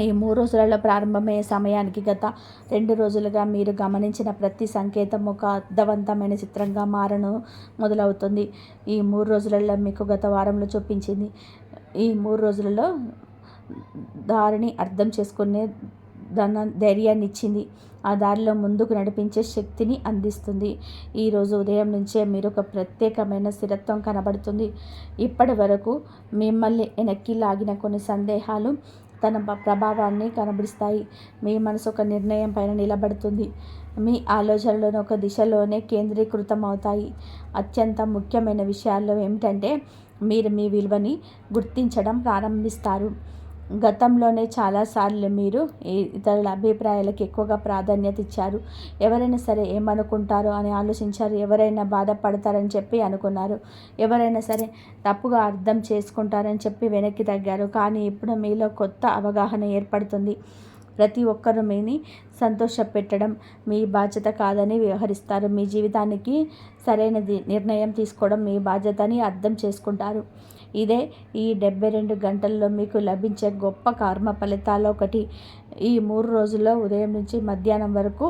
ఈ 3 రోజులలో ప్రారంభమయ్యే సమయానికి గత 2 రోజులుగా మీరు గమనించిన ప్రతి సంకేతం ఒక అర్థవంతమైన చిత్రంగా మారను మొదలవుతుంది. ఈ 3 రోజులలో మీకు గత వారంలో చూపించింది. ఈ 3 రోజులలో దారిని అర్థం చేసుకునే ధైర్యాన్ని ఇచ్చింది. ఆ దారిలో ముందుకు నడిపించే శక్తిని అందిస్తుంది. ఈరోజు ఉదయం నుంచే మీరు ఒక ప్రత్యేకమైన స్థిరత్వం కనబడుతుంది. ఇప్పటి వరకు మిమ్మల్ని వెనక్కి లాగిన కొన్ని సందేహాలు తన ప్రభావాన్ని కనబరుస్తాయి. మీ మనసు ఒక నిర్ణయం పైన నిలబడుతుంది. మీ ఆలోచనలను ఒక దిశలోనే కేంద్రీకృతం అవుతాయి. అత్యంత ముఖ్యమైన విషయాల్లో ఏమిటంటే మీరు మీ విలువని గుర్తించడం ప్రారంభిస్తారు. గతంలోనే చాలాసార్లు మీరు ఇతరుల అభిప్రాయాలకు ఎక్కువగా ప్రాధాన్యత ఇచ్చారు. ఎవరైనా సరే ఏమనుకుంటారో అని ఆలోచించారు. ఎవరైనా బాధపడతారని చెప్పి అనుకున్నారు. ఎవరైనా సరే తప్పుగా అర్థం చేసుకుంటారని చెప్పి వెనక్కి తగ్గారు. కానీ ఇప్పుడు మీలో కొత్త అవగాహన ఏర్పడుతుంది. ప్రతి ఒక్కరూ మీని సంతోషపెట్టడం మీ బాధ్యత కాదని వ్యవహరిస్తారు. మీ జీవితానికి సరైన నిర్ణయం తీసుకోవడం మీ బాధ్యతని అర్థం చేసుకుంటారు. ఇదే ఈ 72 గంటల్లో మీకు లభించే గొప్ప కర్మ ఫలితాల్లో ఒకటి. ఈ 3 రోజుల్లో ఉదయం నుంచి మధ్యాహ్నం వరకు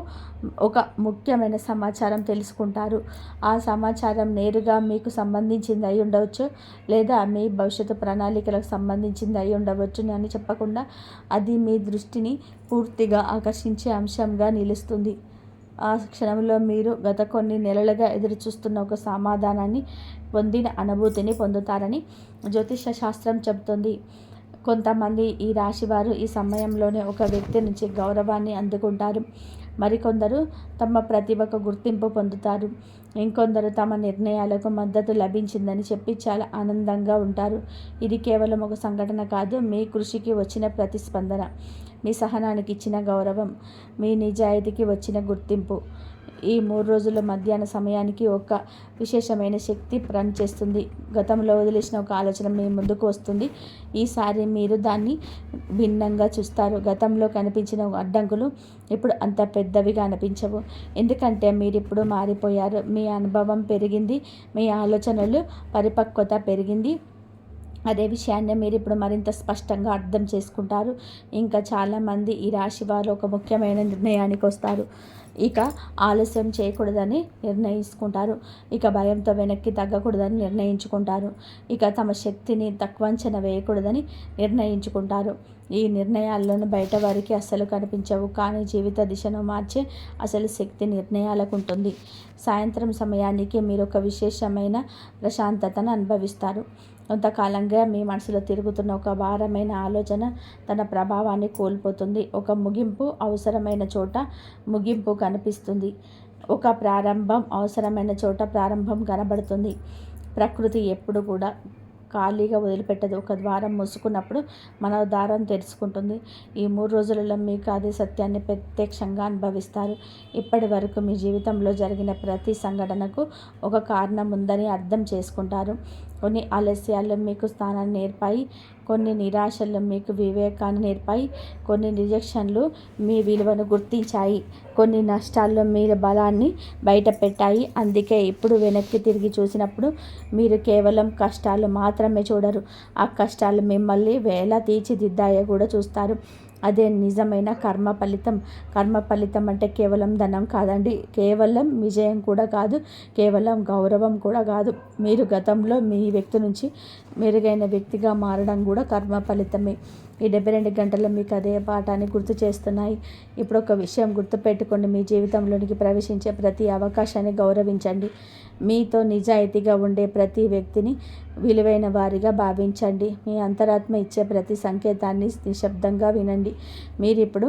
ఒక ముఖ్యమైన సమాచారం తెలుసుకుంటారు. ఆ సమాచారం నేరుగా మీకు సంబంధించింది అయి ఉండవచ్చు, లేదా మీ భవిష్యత్తు ప్రణాళికలకు సంబంధించింది అయి ఉండవచ్చు అని చెప్పకుండా అది మీ దృష్టిని పూర్తిగా ఆకర్షించే అంశంగా నిలుస్తుంది. ఆ క్షణంలో మీరు గత కొన్ని నెలలుగా ఎదురుచూస్తున్న ఒక సమాధానాన్ని పొందిన అనుభూతిని పొందుతారని జ్యోతిష శాస్త్రం చెబుతుంది. కొంతమంది ఈ రాశివారు ఈ సమయంలోనే ఒక వ్యక్తి నుంచి గౌరవాన్ని అందుకుంటారు. మరికొందరు తమ ప్రతిభకు గుర్తింపు పొందుతారు. ఇంకొందరు తమ నిర్ణయాలకు మద్దతు లభించిందని చెప్పి చాలా ఆనందంగా ఉంటారు. ఇది కేవలం ఒక సంఘటన కాదు, మీ కృషికి వచ్చిన ప్రతిస్పందన, మీ సహనానికి ఇచ్చిన గౌరవం, మీ నిజాయితీకి వచ్చిన గుర్తింపు. ఈ 3 రోజుల మధ్యాహ్న సమయానికి ఒక విశేషమైన శక్తి పనిచేస్తుంది. గతంలో వదిలేసిన ఒక ఆలోచన మీ ముందుకు వస్తుంది. ఈసారి మీరు దాన్ని భిన్నంగా చూస్తారు. గతంలో కనిపించిన అడ్డంకులు ఇప్పుడు అంత పెద్దవిగా అనిపించవు. ఎందుకంటే మీరు ఇప్పుడు మారిపోయారు. మీ అనుభవం పెరిగింది. మీ ఆలోచనలు పరిపక్వత పెరిగింది. అదే విషయాన్ని మీరు ఇప్పుడు మరింత స్పష్టంగా అర్థం చేసుకుంటారు. ఇంకా చాలామంది ఈ రాశి వారు ఒక ముఖ్యమైన నిర్ణయానికి వస్తారు. ఇక ఆలస్యం చేయకూడదని నిర్ణయించుకుంటారు. ఇక భయంతో వెనక్కి తగ్గకూడదని నిర్ణయించుకుంటారు. ఇక తమ శక్తిని తక్కువ అంచనా వేయకూడదని నిర్ణయించుకుంటారు. ఈ నిర్ణయాల్లోనూ బయట వారికి అస్సలు కనిపించవు, కానీ జీవిత దిశను మార్చే అసలు శక్తి నిర్ణయాలకు ఉంటుంది. సాయంత్రం సమయానికి మీరు ఒక విశేషమైన ప్రశాంతతను అనుభవిస్తారు. కొంతకాలంగా మీ మనసులో తిరుగుతున్న ఒక భారమైన ఆలోచన తన ప్రభావాన్ని కోల్పోతుంది. ఒక ముగింపు అవసరమైన చోట ముగింపు కనిపిస్తుంది. ఒక ప్రారంభం అవసరమైన చోట ప్రారంభం కనబడుతుంది. ప్రకృతి ఎప్పుడు కూడా ఖాళీగా వదిలిపెట్టదు. ఒక ద్వారం మూసుకున్నప్పుడు మన ద్వారం తెరుచుకుంటుంది. ఈ 3 రోజులలో మీకు అదే సత్యాన్ని ప్రత్యక్షంగా అనుభవిస్తారు. ఇప్పటి వరకు మీ జీవితంలో జరిగిన ప్రతి సంఘటనకు ఒక కారణం ఉందని అర్థం చేసుకుంటారు. కొన్ని ఆలస్యాలు మీకు స్థానాన్ని నేర్పాయి. కొన్ని నిరాశలు మీకు వివేకాన్ని నేర్పాయి. కొన్ని రిజెక్షన్లు మీ విలువను గుర్తించాయి. కొన్ని నష్టాల్లో మీరు బలాన్ని బయట పెట్టాయి. అందుకే ఇప్పుడు వెనక్కి తిరిగి చూసినప్పుడు మీరు కేవలం కష్టాలు మాత్రమే చూడరు, ఆ కష్టాలు మిమ్మల్ని ఎలా తీర్చిదిద్దాయో కూడా చూస్తారు. అదే నిజమైన కర్మ ఫలితం. కర్మ ఫలితం అంటే కేవలం ధనం కాదండి, కేవలం విజయం కూడా కాదు, కేవలం గౌరవం కూడా కాదు. మీరు గతంలో మీ వ్యక్తి నుంచి మెరుగైన వ్యక్తిగా మారడం కూడా కర్మ ఫలితమే. ఈ 72 గంటలు మీకు అదే పాఠాన్ని గుర్తు చేస్తున్నాయి. ఇప్పుడు ఒక విషయం గుర్తుపెట్టుకోండి, మీ జీవితంలోనికి ప్రవేశించే ప్రతి అవకాశాన్ని గౌరవించండి. మీతో నిజాయితీగా ఉండే ప్రతి వ్యక్తిని విలువైన వారిగా భావించండి. మీ అంతరాత్మ ఇచ్చే ప్రతి సంకేతాన్ని నిశ్శబ్దంగా వినండి. మీరిప్పుడు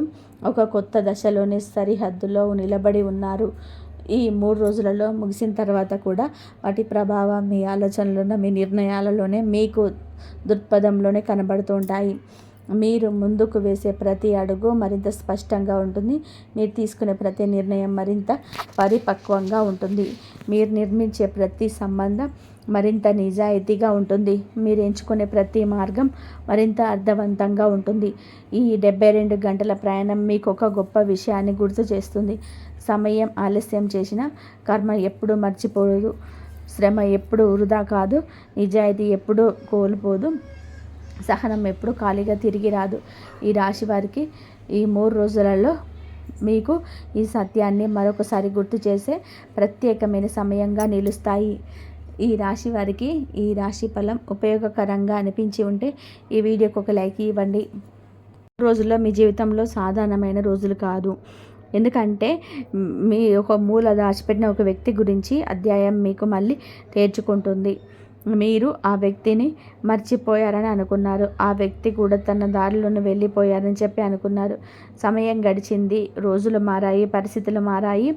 ఒక కొత్త దశలోని సరిహద్దులో నిలబడి ఉన్నారు. ఈ 3 రోజులలో ముగిసిన తర్వాత కూడా వాటి ప్రభావం మీ ఆలోచనలోనే, మీ నిర్ణయాలలోనే, మీకు దృక్పథంలోనే కనబడుతూ ఉంటాయి. మీరు ముందుకు వేసే ప్రతి అడుగు మరింత స్పష్టంగా ఉంటుంది. మీరు తీసుకునే ప్రతి నిర్ణయం మరింత పరిపక్వంగా ఉంటుంది. మీరు నిర్మించే ప్రతి సంబంధం మరింత నిజాయితీగా ఉంటుంది. మీరు ఎంచుకునే ప్రతి మార్గం మరింత అర్థవంతంగా ఉంటుంది. ఈ 72 గంటల ప్రయాణం మీకు ఒక గొప్ప విషయాన్ని గుర్తు చేస్తుంది. సమయం ఆలస్యం చేసిన కర్మ ఎప్పుడూ మర్చిపోదు. శ్రమ ఎప్పుడూ వృధా కాదు. నిజాయితీ ఎప్పుడూ కోల్పోదు. సహనం ఎప్పుడు ఖాళీగా తిరిగి రాదు. ఈ రాశి వారికి ఈ 3 రోజులలో మీకు ఈ సత్యాన్ని మరొకసారి గుర్తు చేసే ప్రత్యేకమైన సమయంగా నిలుస్తాయి. ఈ రాశి వారికి ఈ రాశి ఫలం ఉపయోగకరంగా అనిపించి ఉంటే ఈ వీడియోకి ఒక లైక్ ఇవ్వండి. రోజుల్లో మీ జీవితంలో సాధారణమైన రోజులు కాదు. ఎందుకంటే మీ ఒక మూల దాచిపెట్టిన ఒక వ్యక్తి గురించి అధ్యాయం మీకు మళ్ళీ తెరుచుకుంటుంది. మీరు ఆ వ్యక్తిని మర్చిపోయారని అనుకున్నారు. ఆ వ్యక్తి కూడా తన దారిలోనే వెళ్ళిపోయారని చెప్పి అనుకున్నారు. సమయం గడిచింది, రోజులు మారాయి, పరిస్థితులు మారాయి.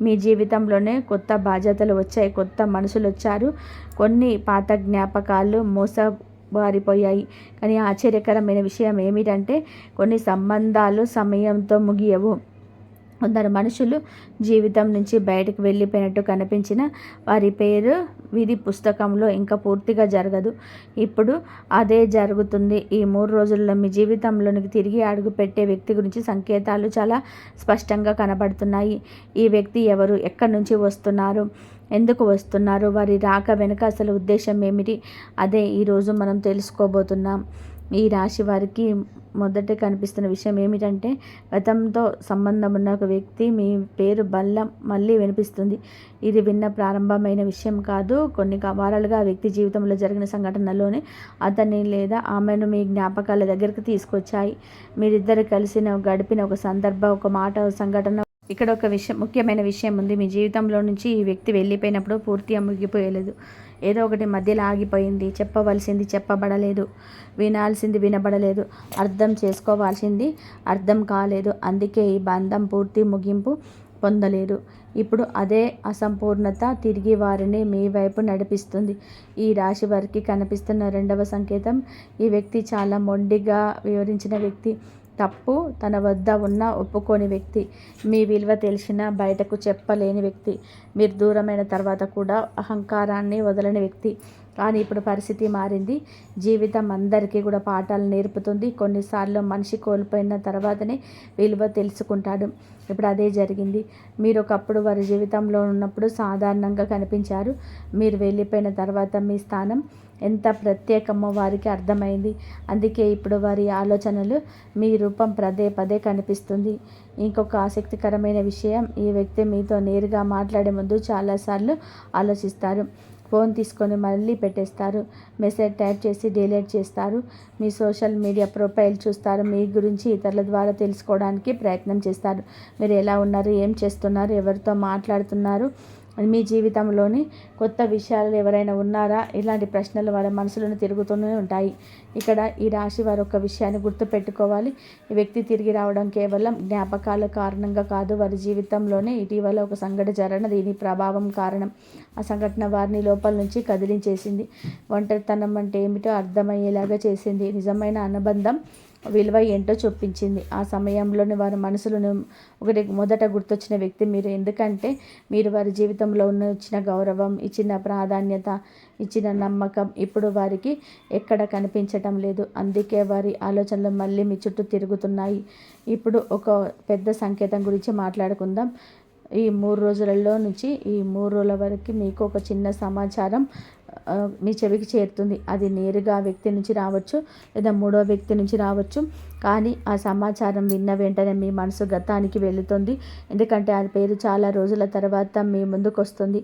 మీ జీవితంలోనే కొత్త బాధ్యతలు వచ్చాయి, కొత్త మనుషులు వచ్చారు. కొన్ని పాత జ్ఞాపకాలు మోసబారిపోయాయి. కానీ ఆశ్చర్యకరమైన విషయం ఏమిటంటే కొన్ని సంబంధాలు సమయంతో ముగియవు. కొందరు మనుషులు జీవితం నుంచి బయటకు వెళ్ళిపోయినట్టు కనిపించిన వారి పేరు విధి పుస్తకంలో ఇంకా పూర్తిగా జరగదు. ఇప్పుడు అదే జరుగుతుంది. ఈ 3 రోజుల్లో మీ జీవితంలోనికి తిరిగి అడుగుపెట్టే వ్యక్తి గురించి సంకేతాలు చాలా స్పష్టంగా కనబడుతున్నాయి. ఈ వ్యక్తి ఎవరు, ఎక్కడి నుంచి వస్తున్నారు, ఎందుకు వస్తున్నారు, వారి రాక వెనుక అసలు ఉద్దేశం ఏమిటి, అదే ఈరోజు మనం తెలుసుకోబోతున్నాం. ఈ రాశి వారికి మొదట కనిపిస్తున్న విషయం ఏమిటంటే గతంతో సంబంధం ఉన్న ఒక వ్యక్తి మీ పేరు మళ్ళీ వినిపిస్తుంది. ఇది విన్న ప్రారంభమైన విషయం కాదు. కొన్ని వారాలుగా ఆ వ్యక్తి జీవితంలో జరిగిన సంఘటనలోనే అతన్ని లేదా ఆమెను మీ జ్ఞాపకాల దగ్గరికి తీసుకొచ్చాయి. మీరిద్దరు గడిపిన ఒక సందర్భం, ఒక మాట, ఒక సంఘటన. ఇక్కడ ఒక ముఖ్యమైన విషయం ఉంది. మీ జీవితంలో నుంచి ఈ వ్యక్తి వెళ్ళిపోయినప్పుడు పూర్తిగా ముగిపోయలేదు. ఏదో ఒకటి మధ్యలో ఆగిపోయింది. చెప్పవలసింది చెప్పబడలేదు, వినాల్సింది వినబడలేదు, అర్థం చేసుకోవాల్సింది అర్థం కాలేదు. అందుకే ఈ బంధం పూర్తి ముగింపు పొందలేదు. ఇప్పుడు అదే అసంపూర్ణత తిరిగి వారిని మీ వైపు నడిపిస్తుంది. ఈ రాశి వారికి కనిపిస్తున్న రెండవ సంకేతం, ఈ వ్యక్తి చాలా మొండిగా వివరించిన వ్యక్తి. తప్పు తన వద్ద ఉన్న ఒప్పుకోని వ్యక్తి. మీ విలువ తెలిసిన బయటకు చెప్పలేని వ్యక్తి. మీరు దూరమైన తర్వాత కూడా అహంకారాన్ని వదలని వ్యక్తి. కానీ ఇప్పుడు పరిస్థితి మారింది. జీవితం అందరికీ కూడా పాఠాలు నేర్పుతుంది. కొన్నిసార్లు మనిషి కోల్పోయిన తర్వాతనే విలువ తెలుసుకుంటాడు. ఇప్పుడు అదే జరిగింది. మీరు ఒకప్పుడు వారి జీవితంలో ఉన్నప్పుడు సాధారణంగా కనిపించారు. మీరు వెళ్ళిపోయిన తర్వాత మీ స్థానం ఎంత ప్రత్యేకమో వారికి అర్థమైంది. అందుకే ఇప్పుడు వారి ఆలోచనలు మీ రూపం పదే కనిపిస్తుంది. ఇంకొక ఆసక్తికరమైన విషయం, ఈ వ్యక్తి మీతో నేరుగా మాట్లాడే ముందు చాలాసార్లు ఆలోచిస్తారు. ఫోన్ తీసుకొని మళ్ళీ పెట్టేస్తారు. మెసేజ్ టైప్ చేసి డిలీట్ చేస్తారు. మీ సోషల్ మీడియా ప్రొఫైల్ చూస్తారు. మీ గురించి ఇతరుల ద్వారా తెలుసుకోవడానికి ప్రయత్నం చేస్తారు. మీరు ఎలా ఉన్నారు, ఏం చేస్తున్నారు, ఎవరితో మాట్లాడుతున్నారు, మీ జీవితంలోని కొత్త విషయాలు ఎవరైనా ఉన్నారా, ఇలాంటి ప్రశ్నలు వారి మనసులను తిరుగుతూనే ఉంటాయి. ఇక్కడ ఈ రాశి వారు ఒక విషయాన్ని గుర్తుపెట్టుకోవాలి. ఈ వ్యక్తి తిరిగి రావడం కేవలం జ్ఞాపకాల కారణంగా కాదు. వారి జీవితంలోనే ఇటీవల ఒక సంఘటన జరిగిన దీని ప్రభావం కారణం. ఆ సంఘటన వారిని లోపల నుంచి కదిలించేసింది. ఒంటరితనం అంటే ఏమిటో అర్థమయ్యేలాగా చేసింది. నిజమైన అనుబంధం విలువ ఏంటో చూపించింది. ఆ సమయంలోని వారి మనసులను మొదట గుర్తొచ్చిన వ్యక్తి మీరు. ఎందుకంటే మీరు వారి జీవితంలో ఇచ్చిన గౌరవం, ఇచ్చిన ప్రాధాన్యత, ఇచ్చిన నమ్మకం ఇప్పుడు వారికి ఎక్కడ కనిపించటం లేదు. అందుకే వారి ఆలోచనలు మళ్ళీ మీ చుట్టూ తిరుగుతున్నాయి. ఇప్పుడు ఒక పెద్ద సంకేతం గురించి మాట్లాడుకుందాం. ఈ 3 రోజులలో నుంచి ఈ 3 రోజుల వరకు మీకు ఒక చిన్న సమాచారం మీ చెవికి చేరుతుంది. అది నేరుగా ఆ వ్యక్తి నుంచి రావచ్చు, లేదా మూడో వ్యక్తి నుంచి రావచ్చు. కానీ ఆ సమాచారం విన్న వెంటనే మీ మనసు గతానికి వెళుతుంది. ఎందుకంటే ఆ పేరు చాలా రోజుల తర్వాత మీ ముందుకు వస్తుంది.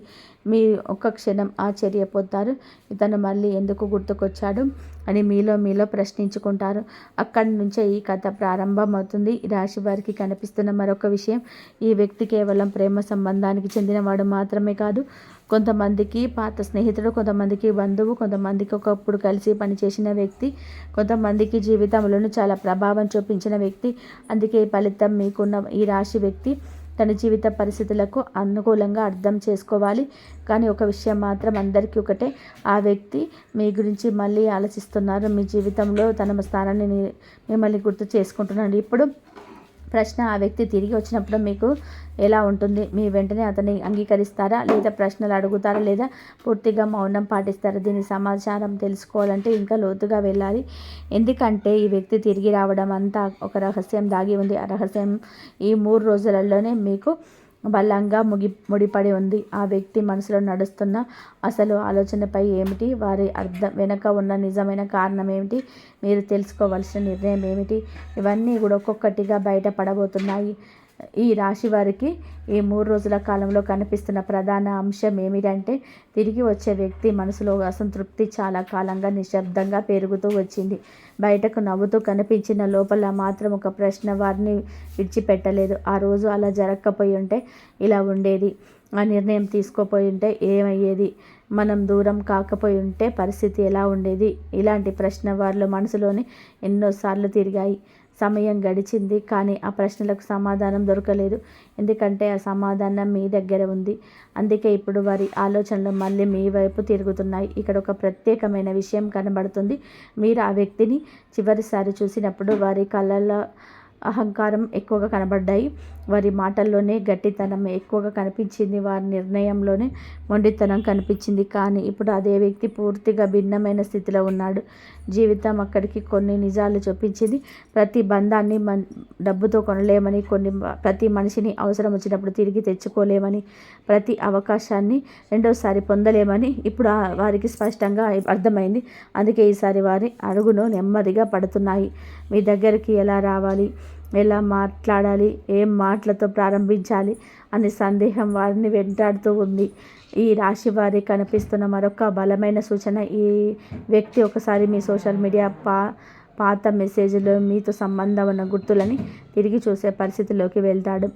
మీ ఒక్క క్షణం ఆశ్చర్యపోతారు. ఇతను మళ్ళీ ఎందుకు గుర్తుకొచ్చాడు అని మీలో ప్రశ్నించుకుంటారు. అక్కడి నుంచే ఈ కథ ప్రారంభమవుతుంది. ఈ రాశి వారికి కనిపిస్తున్న మరొక విషయం, ఈ వ్యక్తి కేవలం ప్రేమ సంబంధానికి చెందినవాడు మాత్రమే కాదు. కొంతమందికి పాత స్నేహితుడు, కొంతమందికి బంధువు, కొంతమందికి ఒకప్పుడు కలిసి పనిచేసిన వ్యక్తి, కొంతమందికి జీవితంలోనూ చాలా ప్రభావం చూపించిన వ్యక్తి. అందుకే ఈ ఫలితం మీకున్న ఈ రాశి వ్యక్తి తన జీవిత పరిస్థితులకు అనుకూలంగా అర్థం చేసుకోవాలి. కానీ ఒక విషయం మాత్రం అందరికీ ఒకటే, ఆ వ్యక్తి మీ గురించి మళ్ళీ ఆలోచిస్తున్నారు. మీ జీవితంలో తన స్థానాన్ని మిమ్మల్ని గుర్తు చేసుకుంటున్నాడు. ఇప్పుడు ప్రశ్న, ఆ వ్యక్తి తిరిగి వచ్చినప్పుడు మీకు ఎలా ఉంటుంది? మీ వెంటనే అతన్ని అంగీకరిస్తారా, లేదా ప్రశ్నలు అడుగుతారా, లేదా పూర్తిగా మౌనం పాటిస్తారా? దీని సమాచారం తెలుసుకోవాలంటే ఇంకా లోతుగా వెళ్ళాలి. ఎందుకంటే ఈ వ్యక్తి తిరిగి రావడం అంతా ఒక రహస్యం దాగి ఉంది. ఆ రహస్యం ఈ 3 రోజులలోనే మీకు బలంగా ముడిపడి ఉంది. ఆ వ్యక్తి మనసులో నడుస్తున్న అసలు ఆలోచనపై ఏమిటి, వారి అర్థం వెనక ఉన్న నిజమైన కారణం ఏమిటి, మీరు తెలుసుకోవాల్సిన నిర్ణయం ఏమిటి, ఇవన్నీ కూడా ఒక్కొక్కటిగా బయటపడబోతున్నాయి. ఈ రాశి వారికి ఈ 3 రోజుల కాలంలో కనిపిస్తున్న ప్రధాన అంశం ఏమిటంటే, తిరిగి వచ్చే వ్యక్తి మనసులో అసంతృప్తి చాలా కాలంగా నిశ్శబ్దంగా పెరుగుతూ వచ్చింది. బయటకు నవ్వుతూ కనిపించిన లోపల మాత్రం ఒక ప్రశ్న వారిని విడిచిపెట్టలేదు. ఆ రోజు అలా జరగకపోయి ఉంటే ఇలా ఉండేది, ఆ నిర్ణయం తీసుకోపోయి ఉంటే ఏమయ్యేది, మనం దూరం కాకపోయి ఉంటే పరిస్థితి ఎలా ఉండేది, ఇలాంటి ప్రశ్న వారిలో మనసులోని ఎన్నోసార్లు తిరిగాయి. సమయం గడిచింది, కానీ ఆ ప్రశ్నలకు సమాధానం దొరకలేదు. ఎందుకంటే ఆ సమాధానం మీ దగ్గర ఉంది. అందుకే ఇప్పుడు వారి ఆలోచనలు మళ్ళీ మీ వైపు తిరుగుతున్నాయి. ఇక్కడ ఒక ప్రత్యేకమైన విషయం కనబడుతుంది. మీరు ఆ వ్యక్తిని చివరిసారి చూసినప్పుడు వారి కళ్ళల్లో అహంకారం ఎక్కువగా కనబడ్డాయి. వారి మాటల్లోనే గట్టితనం ఎక్కువగా కనిపించింది. వారి నిర్ణయంలోనే మొండితనం కనిపించింది. కానీ ఇప్పుడు అదే వ్యక్తి పూర్తిగా భిన్నమైన స్థితిలో ఉన్నాడు. జీవితం అక్కడికి కొన్ని నిజాలు చూపించింది. ప్రతి బంధాన్ని డబ్బుతో కొనలేమని, ప్రతి మనిషిని అవసరం వచ్చినప్పుడు తిరిగి తెచ్చుకోలేమని, ప్రతి అవకాశాన్ని రెండోసారి పొందలేమని ఇప్పుడు వారికి స్పష్టంగా అర్థమైంది. అందుకే ఈసారి వారి అడుగును నెమ్మదిగా పడుతున్నాయి. మీ దగ్గరికి ఎలా రావాలి, ఎలా మాట్లాడాలి, ఏం మాటలతో ప్రారంభించాలి అనే సందేహం వారిని వెంటాడుతూ ఉంది. ఈ రాశి వారికి కనిపిస్తున్న మరొక బలమైన సూచన, ఈ వ్యక్తి ఒకసారి మీ సోషల్ మీడియా పాత మెసేజ్లో మీతో సంబంధం ఉన్న గుర్తులని తిరిగి చూసే పరిస్థితిలోకి వెళ్తాడు.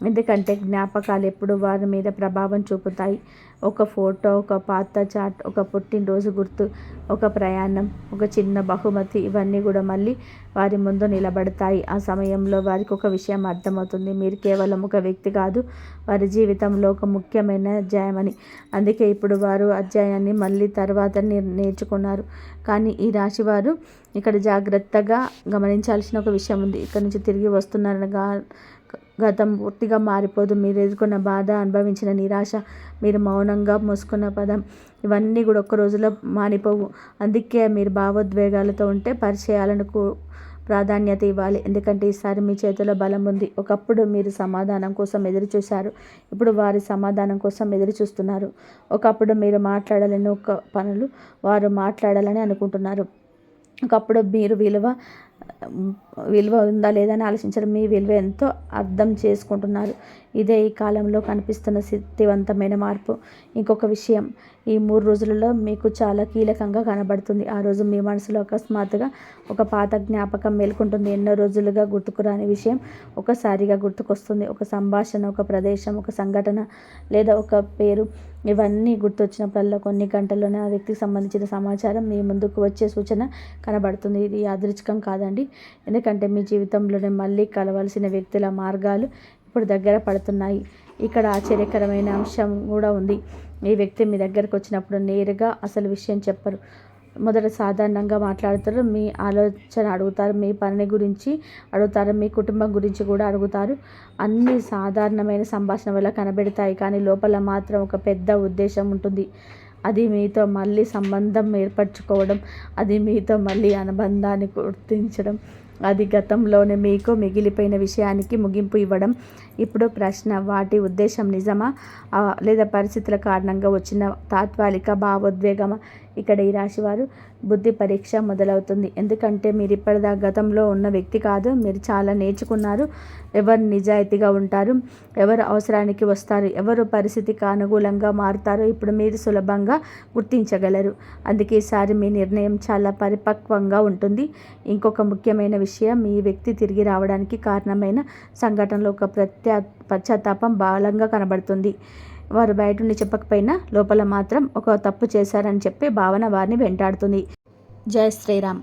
ఎందుకంటే జ్ఞాపకాలు ఎప్పుడు వారి మీద ప్రభావం చూపుతాయి. ఒక ఫోటో, ఒక పాత చాట్, ఒక పుట్టినరోజు గుర్తు, ఒక ప్రయాణం, ఒక చిన్న బహుమతి, ఇవన్నీ కూడా మళ్ళీ వారి ముందు నిలబడతాయి. ఆ సమయంలో వారికి ఒక విషయం అర్థమవుతుంది. మీరు కేవలం ఒక వ్యక్తి కాదు, వారి జీవితంలో ఒక ముఖ్యమైన అధ్యాయమని. అందుకే ఇప్పుడు వారు అధ్యాయాన్ని మళ్ళీ తర్వాత నేర్చుకున్నారు. కానీ ఈ రాశి వారు ఇక్కడ జాగ్రత్తగా గమనించాల్సిన ఒక విషయం ఉంది. ఇక్కడ నుంచి తిరిగి వస్తున్నారనగా గతం పూర్తిగా మారిపోదు. మీరు ఎదుర్కొన్న బాధ, అనుభవించిన నిరాశ, మీరు మౌనంగా మోసుకున్న పదం, ఇవన్నీ కూడా ఒక్క రోజులో మానిపోవు. అందుకే మీరు భావోద్వేగాలతో ఉంటే పరిచయాలకు ప్రాధాన్యత ఇవ్వాలి. ఎందుకంటే ఈసారి మీ చేతిలో బలం ఉంది. ఒకప్పుడు మీరు సమాధానం కోసం ఎదురు చూశారు, ఇప్పుడు వారి సమాధానం కోసం ఎదురు చూస్తున్నారు. ఒకప్పుడు మీరు మాట్లాడలేని ఒక పనులు వారు మాట్లాడాలని అనుకుంటున్నారు. ఒకప్పుడు మీరు విలువ ఉందా లేదా అని ఆలోచించడం, మీ విలువ ఎంతో అర్థం చేసుకుంటున్నారు. ఇదే ఈ కాలంలో కనిపిస్తున్న శక్తివంతమైన మార్పు. ఇంకొక విషయం, ఈ 3 రోజులలో మీకు చాలా కీలకంగా కనబడుతుంది. ఆ రోజు మీ మనసులో అకస్మాత్తుగా ఒక పాత జ్ఞాపకం మేల్కొంటుంది. ఎన్నో రోజులుగా గుర్తుకురాని విషయం ఒకసారిగా గుర్తుకొస్తుంది. ఒక సంభాషణ, ఒక ప్రదేశం, ఒక సంఘటన లేదా ఒక పేరు, ఇవన్నీ గుర్తొచ్చినప్పుడల్లా కొన్ని గంటల్లోనే ఆ వ్యక్తికి సంబంధించిన సమాచారం మీ ముందుకు వచ్చే సూచన కనబడుతుంది. ఇది యాదృచ్ఛికం కాదండి. ఎందుకంటే మీ జీవితంలోనే మళ్ళీ కలవాల్సిన వ్యక్తుల మార్గాలు ఇప్పుడు దగ్గర పడుతున్నాయి. ఇక్కడ ఆశ్చర్యకరమైన అంశం కూడా ఉంది. ఈ వ్యక్తి మీ దగ్గరకు వచ్చినప్పుడు నేరుగా అసలు విషయం చెప్పరు. మొదట సాధారణంగా మాట్లాడతారు, మీ ఆలోచన అడుగుతారు, మీ పని గురించి అడుగుతారు, మీ కుటుంబం గురించి కూడా అడుగుతారు. అన్ని సాధారణమైన సంభాషణ వల్ల కనబెడతాయి, కానీ లోపల మాత్రం ఒక పెద్ద ఉద్దేశం ఉంటుంది. అది మీతో మళ్ళీ సంబంధం ఏర్పరచుకోవడం, అది మీతో మళ్ళీ అనుబంధాన్ని గుర్తించడం, అది గతంలోనే మీకు మిగిలిపోయిన విషయానికి ముగింపు ఇవ్వడం. ఇప్పుడు ప్రశ్న, వాటి ఉద్దేశం నిజమా లేదా పరిస్థితుల కారణంగా వచ్చిన తాత్కాలిక భావోద్వేగమా? ఇక్కడ ఈ రాశివారు బుద్ధి పరీక్ష మొదలవుతుంది. ఎందుకంటే మీరు ఇప్పటిదా గతంలో ఉన్న వ్యక్తి కాదు. మీరు చాలా నేర్చుకున్నారు. ఎవరు నిజాయితీగా ఉంటారు, ఎవరు అవసరానికి వస్తారు, ఎవరు పరిస్థితికి అనుకూలంగా మారుతారో ఇప్పుడు మీరు సులభంగా గుర్తించగలరు. అందుకే ఈసారి మీ నిర్ణయం చాలా పరిపక్వంగా ఉంటుంది. ఇంకొక ముఖ్యమైన విషయం, ఈ వ్యక్తి తిరిగి రావడానికి కారణమైన సంఘటనలో ఒక పశ్చాత్తాపం బలంగా కనబడుతుంది. వారు బయట నుండి చెప్పకపోయినా లోపల మాత్రం ఒక తప్పు చేశారని చెప్పే భావన వారిని వెంటాడుతుంది. జై శ్రీరామ్.